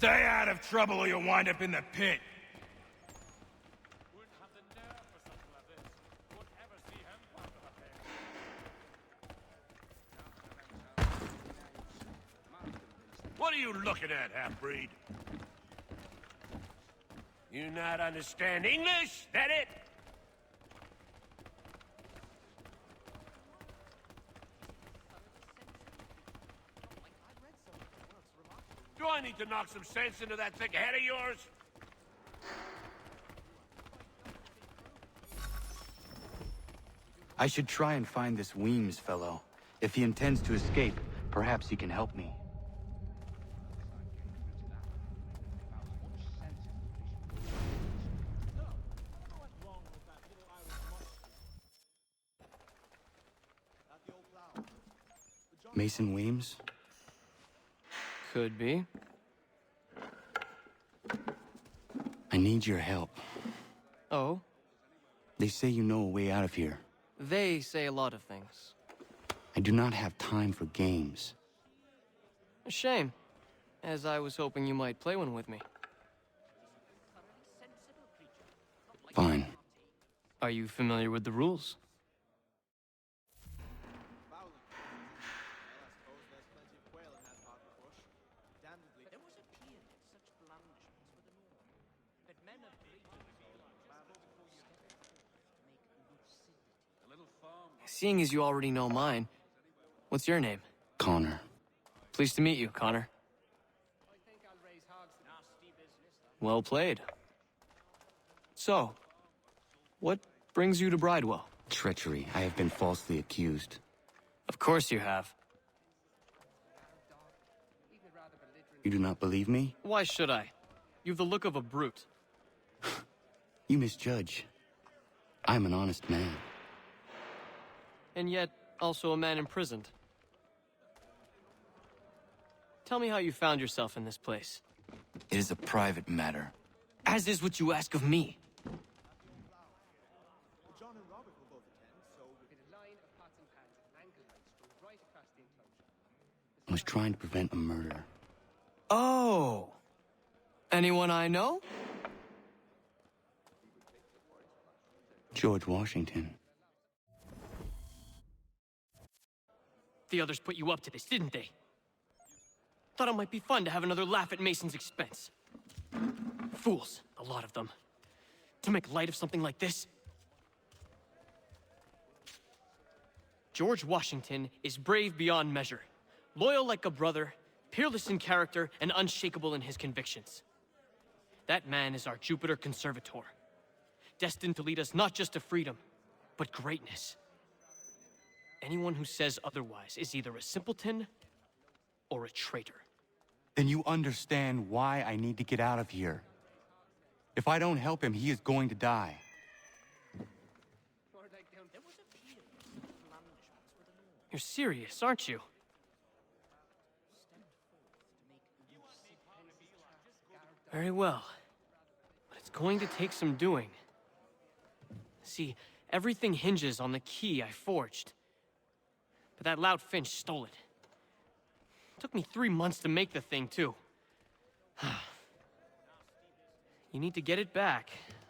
Speaker 9: Stay out of trouble or you'll wind up in the pit.
Speaker 6: What are you looking at, half-breed? You not understand English? That it? Do I need to knock some sense into that thick head of yours?
Speaker 2: I should try and find this Weems fellow. If he intends to escape, perhaps he can help me. Mason Weems?
Speaker 19: Could be.
Speaker 2: I need your help.
Speaker 19: Oh?
Speaker 2: They say you know a way out of here.
Speaker 19: They say a lot of things.
Speaker 2: I do not have time for games.
Speaker 19: A shame, as I was hoping you might play one with me.
Speaker 2: Fine.
Speaker 19: Are you familiar with the rules? Seeing as you already know mine, what's your name?
Speaker 2: Connor.
Speaker 19: Pleased to meet you, Connor. Well played. So, what brings you to Bridewell?
Speaker 2: Treachery. I have been falsely accused.
Speaker 19: Of course you have.
Speaker 2: You do not believe me?
Speaker 19: Why should I? You've the look of a brute.
Speaker 2: You misjudge. I'm an honest man.
Speaker 19: And yet, also a man imprisoned. Tell me how you found yourself in this place.
Speaker 2: It is a private matter.
Speaker 19: As is what you ask of me.
Speaker 2: I was trying to prevent a murder.
Speaker 19: Oh! Anyone I know?
Speaker 2: George Washington.
Speaker 19: The others put you up to this, didn't they? Thought it might be fun to have another laugh at Mason's expense. Fools, a lot of them. To make light of something like this. George Washington is brave beyond measure, loyal like a brother, peerless in character, and unshakable in his convictions. That man is our Jupiter Conservator, destined to lead us not just to freedom, but greatness. Anyone who says otherwise is either a simpleton or a traitor.
Speaker 2: Then you understand why I need to get out of here. If I don't help him, he is going to die.
Speaker 19: You're serious, aren't you? Very well. But it's going to take some doing. See, everything hinges on the key I forged. But that lout Finch stole it. Took me 3 months to make the thing, too. You need to get it back,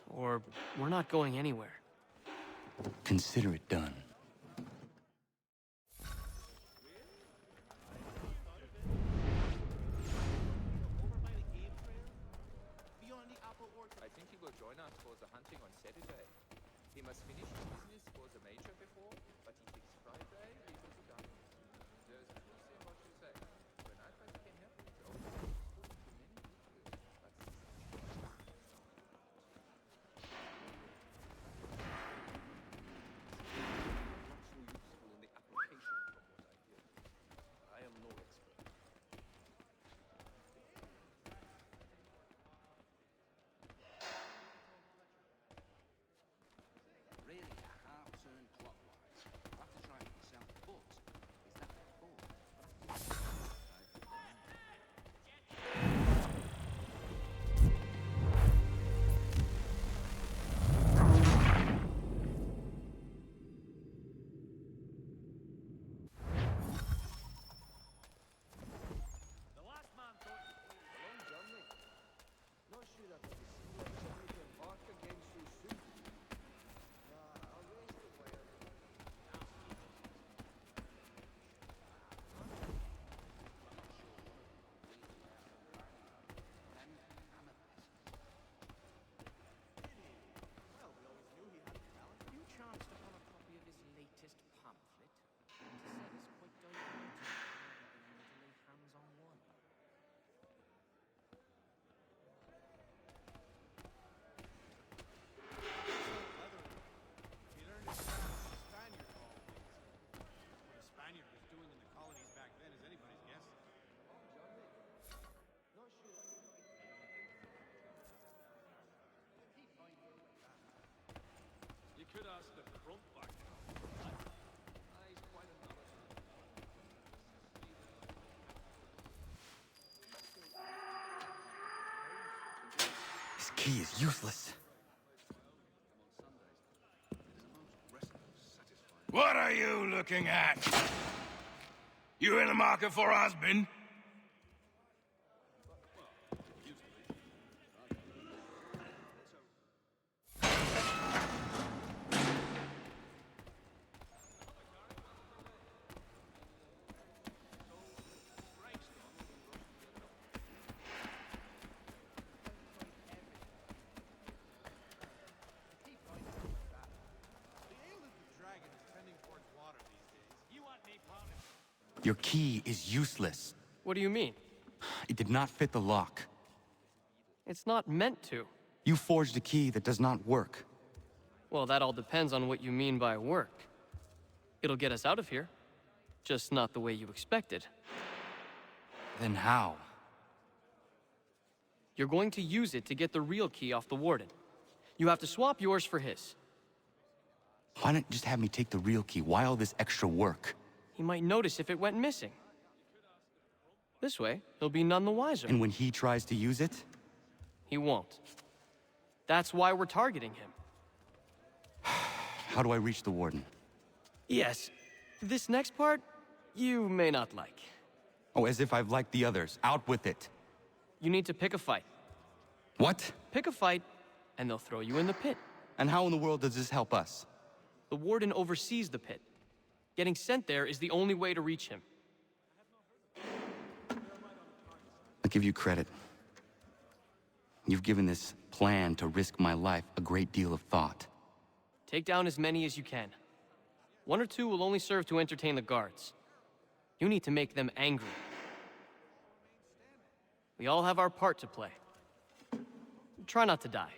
Speaker 19: or we're not going anywhere.
Speaker 2: Consider it done.
Speaker 15: I think he will join us for the hunting on Saturday. He must finish business for the major before, but he thinks Friday he will be done. There's truth in what you say. When I first came here, the old man was full to many details, but not so useful in the application from what I hear. I am no expert.
Speaker 6: Really,
Speaker 2: Key is useless.
Speaker 9: What are you looking at? You in the market for a husband?
Speaker 2: Your key is useless.
Speaker 19: What do you mean?
Speaker 2: It did not fit the lock.
Speaker 19: It's not meant to.
Speaker 2: You forged a key that does not work.
Speaker 19: Well, that all depends on what you mean by work. It'll get us out of here. Just not the way you expected.
Speaker 2: Then how?
Speaker 19: You're going to use it to get the real key off the Warden. You have to swap yours for his.
Speaker 2: Why not just have me take the real key? Why all this extra work?
Speaker 19: He might notice if it went missing. This way, he'll be none the wiser.
Speaker 2: And when he tries to use it?
Speaker 19: He won't. That's why we're targeting him.
Speaker 2: How do I reach the Warden?
Speaker 19: Yes. This next part, you may not like.
Speaker 2: Oh, as if I've liked the others. Out with it.
Speaker 19: You need to pick a fight.
Speaker 2: What?
Speaker 19: Pick a fight, and they'll throw you in the pit.
Speaker 2: And how in the world does this help us?
Speaker 19: The Warden oversees the pit. Getting sent there is the only way to reach him.
Speaker 2: I'll give you credit. You've given this plan to risk my life a great deal of thought.
Speaker 19: Take down as many as you can. 1 or 2 will only serve to entertain the guards. You need to make them angry. We all have our part to play. Try not to die.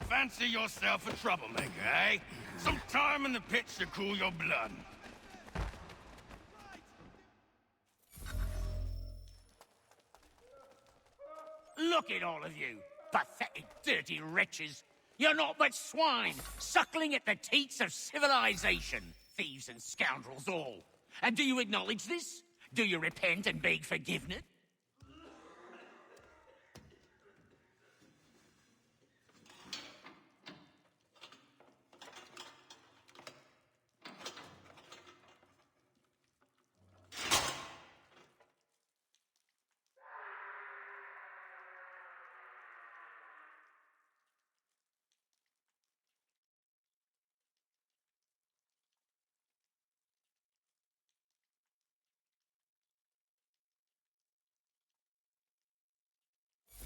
Speaker 9: Fancy yourself a troublemaker, eh? Some time in the pits to cool your blood.
Speaker 20: Look at all of you, pathetic, dirty wretches. You're not but swine, suckling at the teats of civilization. Thieves and scoundrels all. And do you acknowledge this? Do you repent and beg forgiveness?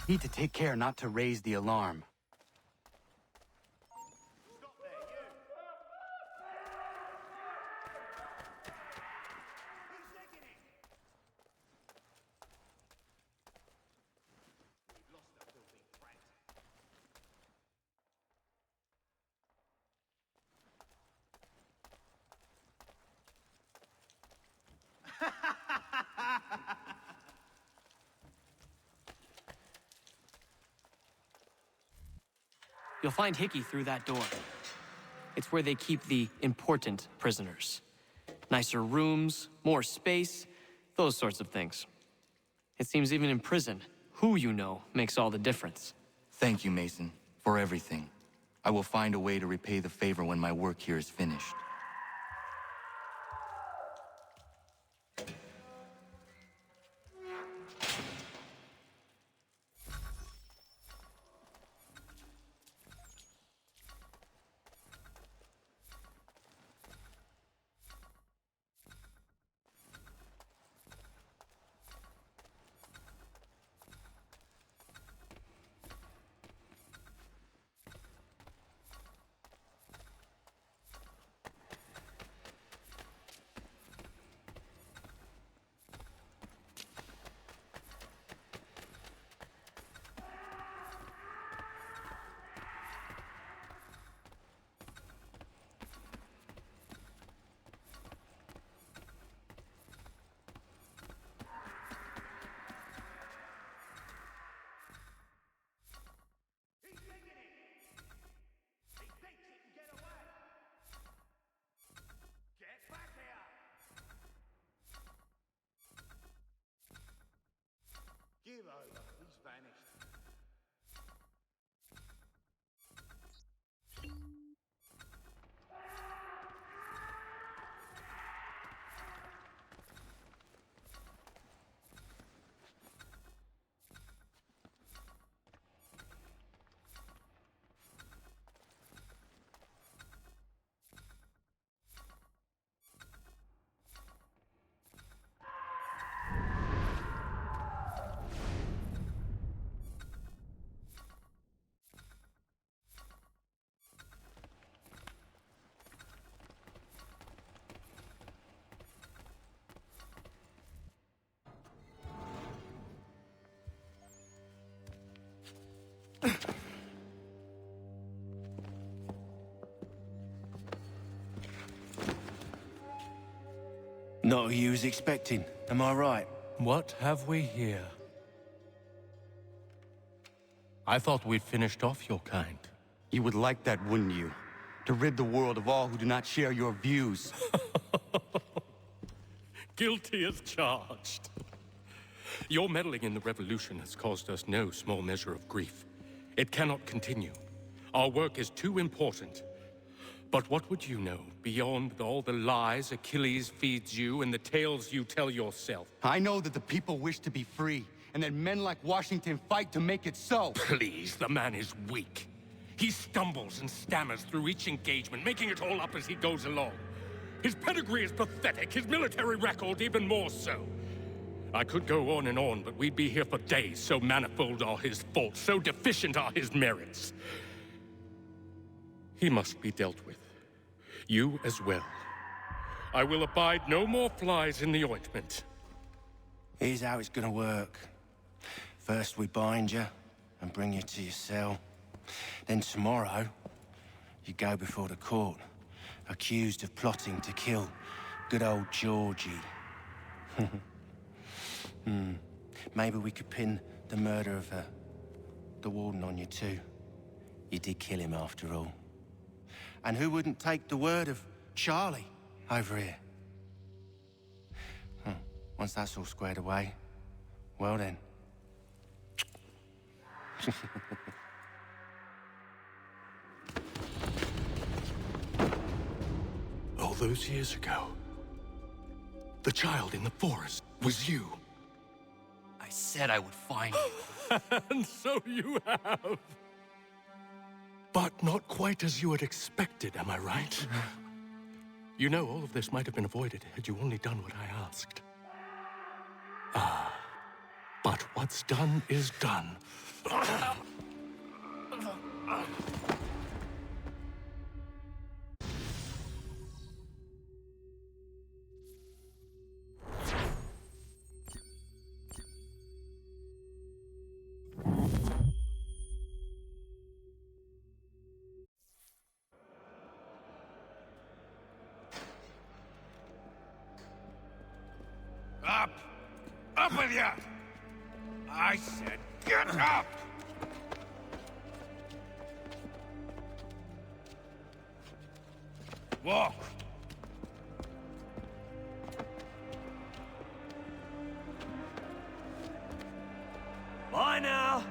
Speaker 2: Need to take care not to raise the alarm.
Speaker 19: You'll find Hickey through that door. It's where they keep the important prisoners. Nicer rooms, more space, those sorts of things. It seems even in prison, who you know makes all the difference.
Speaker 2: Thank you, Mason, for everything. I will find a way to repay the favor when my work here is finished.
Speaker 6: Give over. He's vanished.
Speaker 16: Not who you was expecting, am I right?
Speaker 18: What have we here? I thought we'd finished off your kind.
Speaker 2: You would like that, wouldn't you? To rid the world of all who do not share your views.
Speaker 18: Guilty as charged. Your meddling in the revolution has caused us no small measure of grief. It cannot continue. Our work is too important. But what would you know beyond all the lies Achilles feeds you and the tales you tell yourself?
Speaker 2: I know that the people wish to be free, and that men like Washington fight to make it so.
Speaker 18: Please, the man is weak. He stumbles and stammers through each engagement, making it all up as he goes along. His pedigree is pathetic, his military record even more so. I could go on and on, but we'd be here for days, so manifold are his faults, so deficient are his merits. He must be dealt with. You as well. I will abide no more flies in the ointment.
Speaker 16: Here's how it's gonna work. First we bind you and bring you to your cell. Then tomorrow, you go before the court, accused of plotting to kill good old Georgie. Maybe we could pin the murder of the warden on you too. You did kill him after all. And who wouldn't take the word of Charlie over here? Once that's all squared away, well then.
Speaker 18: All those years ago, the child in the forest was you.
Speaker 2: I said I would find you.
Speaker 18: And so you have. But not quite as you had expected, am I right? You know, all of this might have been avoided had you only done what I asked. But what's done is done.
Speaker 13: Up! Up with you! I said get up! Walk.
Speaker 3: Bye now.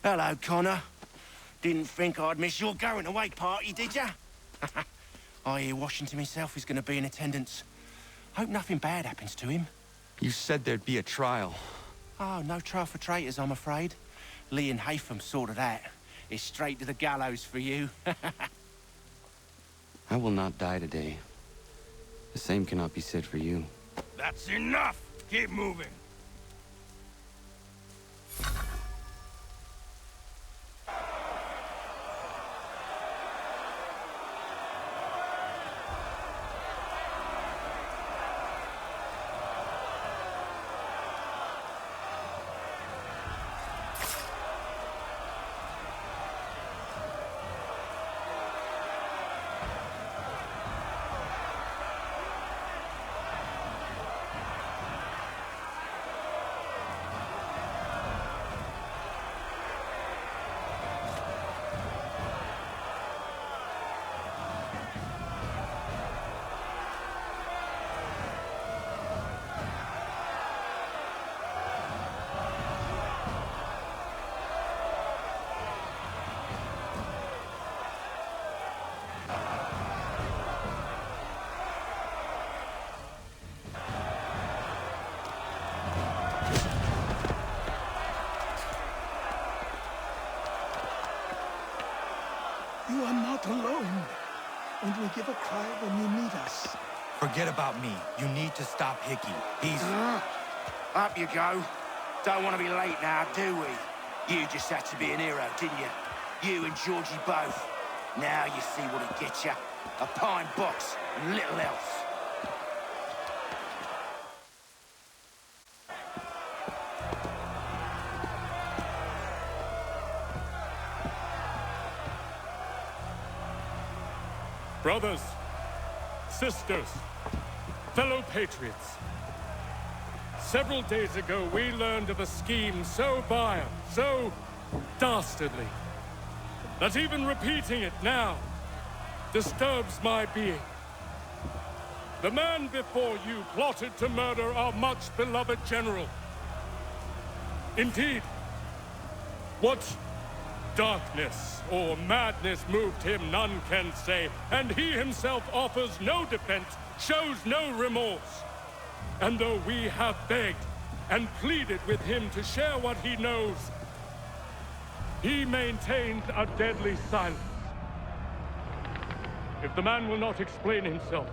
Speaker 6: Hello, Connor. Didn't think I'd miss your going-away party, did ya? I hear Washington himself is going to be in attendance. Hope nothing bad happens to him.
Speaker 2: You said there'd be a trial.
Speaker 6: Oh, no trial for traitors, I'm afraid. Lee and Haytham sorted that. It's straight to the gallows for you.
Speaker 2: I will not die today. The same cannot be said for you.
Speaker 13: That's enough! Keep moving.
Speaker 11: You are not alone. Only give a cry when you need us.
Speaker 16: Forget about me. You need to stop Hickey. He's...
Speaker 6: Up you go. Don't want to be late now, do we? You just had to be an hero, didn't you? You and Georgie both. Now you see what it gets you. A pine box and little else.
Speaker 18: Brothers, sisters, fellow patriots. Several days ago, we learned of a scheme so vile, so dastardly, that even repeating it now disturbs my being. The man before you plotted to murder our much-beloved general. Indeed, what darkness or madness moved him, none can say, and he himself offers no defense, shows no remorse. And though we have begged and pleaded with him to share what he knows, he maintains a deadly silence. If the man will not explain himself,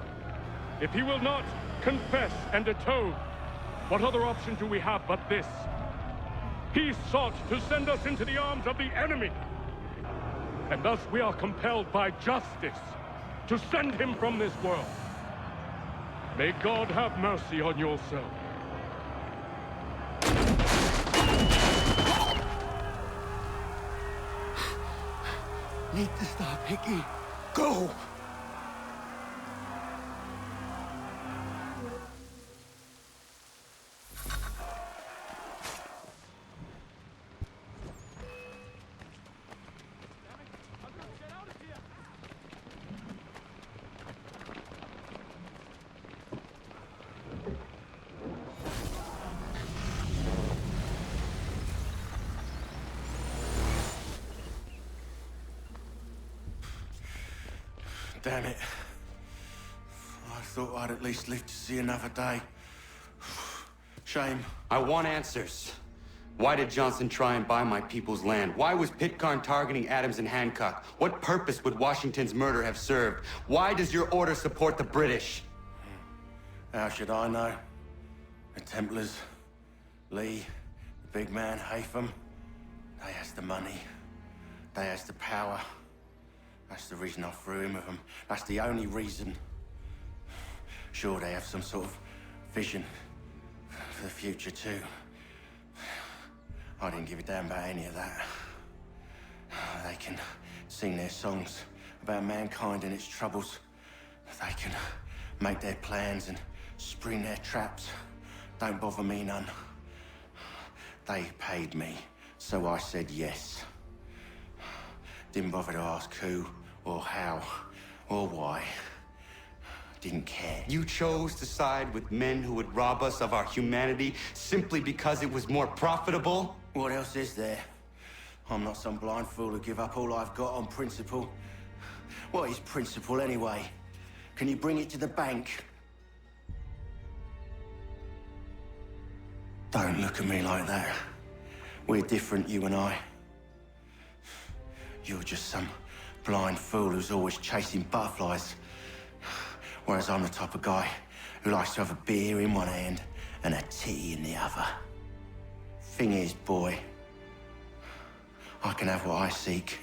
Speaker 18: if he will not confess and atone, what other option do we have but this? He sought to send us into the arms of the enemy. And thus we are compelled by justice to send him from this world. May God have mercy on your soul.
Speaker 6: Need to stop, Hickey. Go!
Speaker 16: Damn it. I thought I'd at least live to see another day. Shame.
Speaker 2: I want answers. Why did Johnson try and buy my people's land? Why was Pitcairn targeting Adams and Hancock? What purpose would Washington's murder have served? Why does your order support the British?
Speaker 16: How should I know? The Templars, Lee, the big man, Haytham, they has the money. They has the power. That's the reason I threw him with them. That's the only reason. Sure, they have some sort of vision for the future, too. I didn't give a damn about any of that. They can sing their songs about mankind and its troubles. They can make their plans and spring their traps. Don't bother me none. They paid me, so I said yes. Didn't bother to ask who, or how, or why. Didn't care.
Speaker 2: You chose to side with men who would rob us of our humanity simply because it was more profitable?
Speaker 16: What else is there? I'm not some blind fool who give up all I've got on principle. What is principle anyway? Can you bring it to the bank? Don't look at me like that. We're different, you and I. You're just some blind fool who's always chasing butterflies. Whereas I'm the type of guy who likes to have a beer in one hand and a titty in the other. Thing is, boy, I can have what I seek.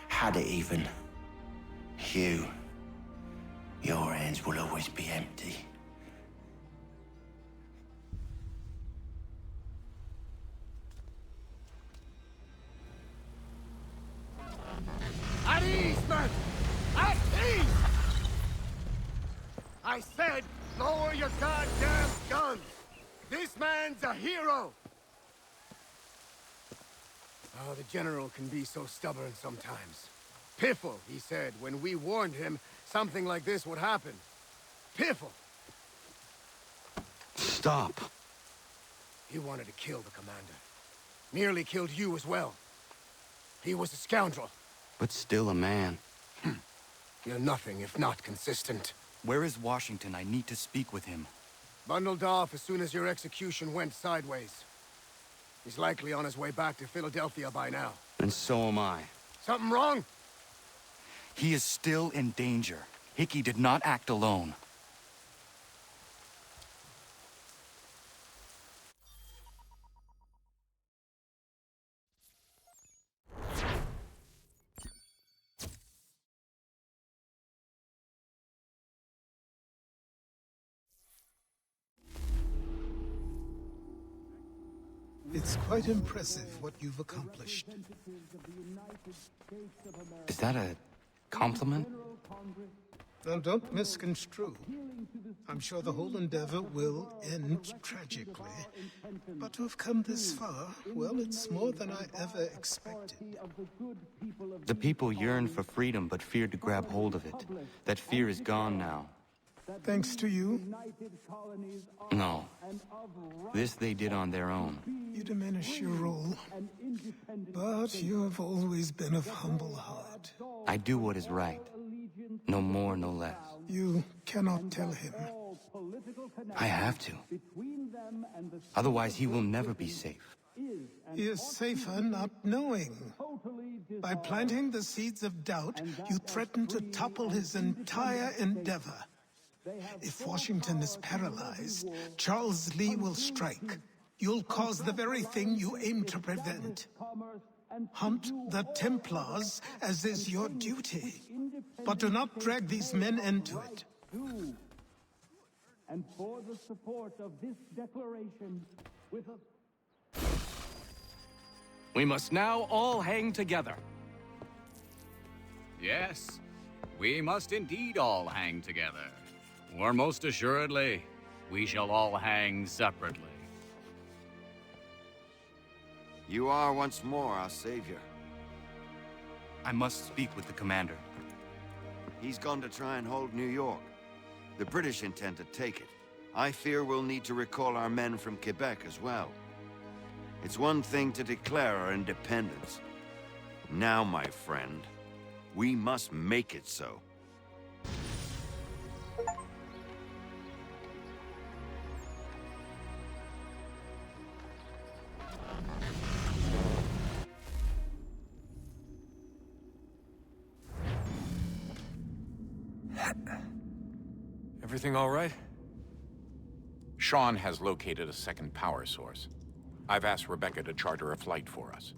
Speaker 16: Had it even. Your hands will always be empty.
Speaker 6: At ease, men! At ease! I said, lower your goddamn guns! This man's a hero! Oh, the General can be so stubborn sometimes. Piffle, he said, when we warned him something like this would happen. Piffle!
Speaker 2: Stop.
Speaker 6: He wanted to kill the commander. Nearly killed you as well. He was a scoundrel.
Speaker 2: But still a man.
Speaker 6: You're nothing if not consistent.
Speaker 2: Where is Washington? I need to speak with him.
Speaker 6: Bundled off as soon as your execution went sideways. He's likely on his way back to Philadelphia by now.
Speaker 2: And so am I.
Speaker 6: Something wrong?
Speaker 2: He is still in danger. Hickey did not act alone.
Speaker 11: It's quite impressive what you've accomplished.
Speaker 2: Is that a compliment?
Speaker 11: Now, don't misconstrue. I'm sure the whole endeavor will end tragically. But to have come this far, well, it's more than I ever expected.
Speaker 2: The people yearned for freedom but feared to grab hold of it. That fear is gone now.
Speaker 11: Thanks to you?
Speaker 2: No. This they did on their own.
Speaker 11: You diminish your role. But you have always been of humble heart.
Speaker 2: I do what is right. No more, no less.
Speaker 11: You cannot tell him.
Speaker 2: I have to. Otherwise, he will never be safe.
Speaker 11: He is safer not knowing. By planting the seeds of doubt, you threaten to topple his entire endeavor. If Washington is paralyzed, Charles Lee will strike. You'll cause the very thing you aim to prevent. Hunt the Templars, as is your duty. But do not drag these men into it.
Speaker 21: And for the support of this declaration, with a...
Speaker 22: We must now all hang together.
Speaker 23: Yes, we must indeed all hang together. Or most assuredly, we shall all hang separately.
Speaker 4: You are once more our savior.
Speaker 2: I must speak with the commander.
Speaker 4: He's gone to try and hold New York. The British intend to take it. I fear we'll need to recall our men from Quebec as well. It's one thing to declare our independence. Now, my friend, we must make it so.
Speaker 5: Everything all right?
Speaker 17: Sean has located a second power source. I've asked Rebecca to charter a flight for us.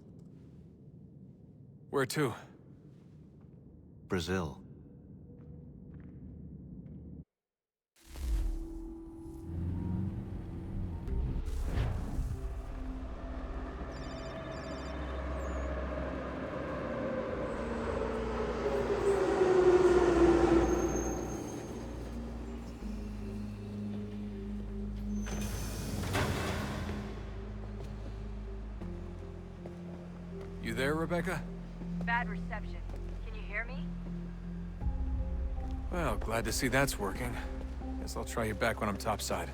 Speaker 5: Where to?
Speaker 4: Brazil.
Speaker 5: You there, Rebecca?
Speaker 7: Bad reception. Can you hear me?
Speaker 5: Well, glad to see that's working. Guess I'll try you back when I'm topside.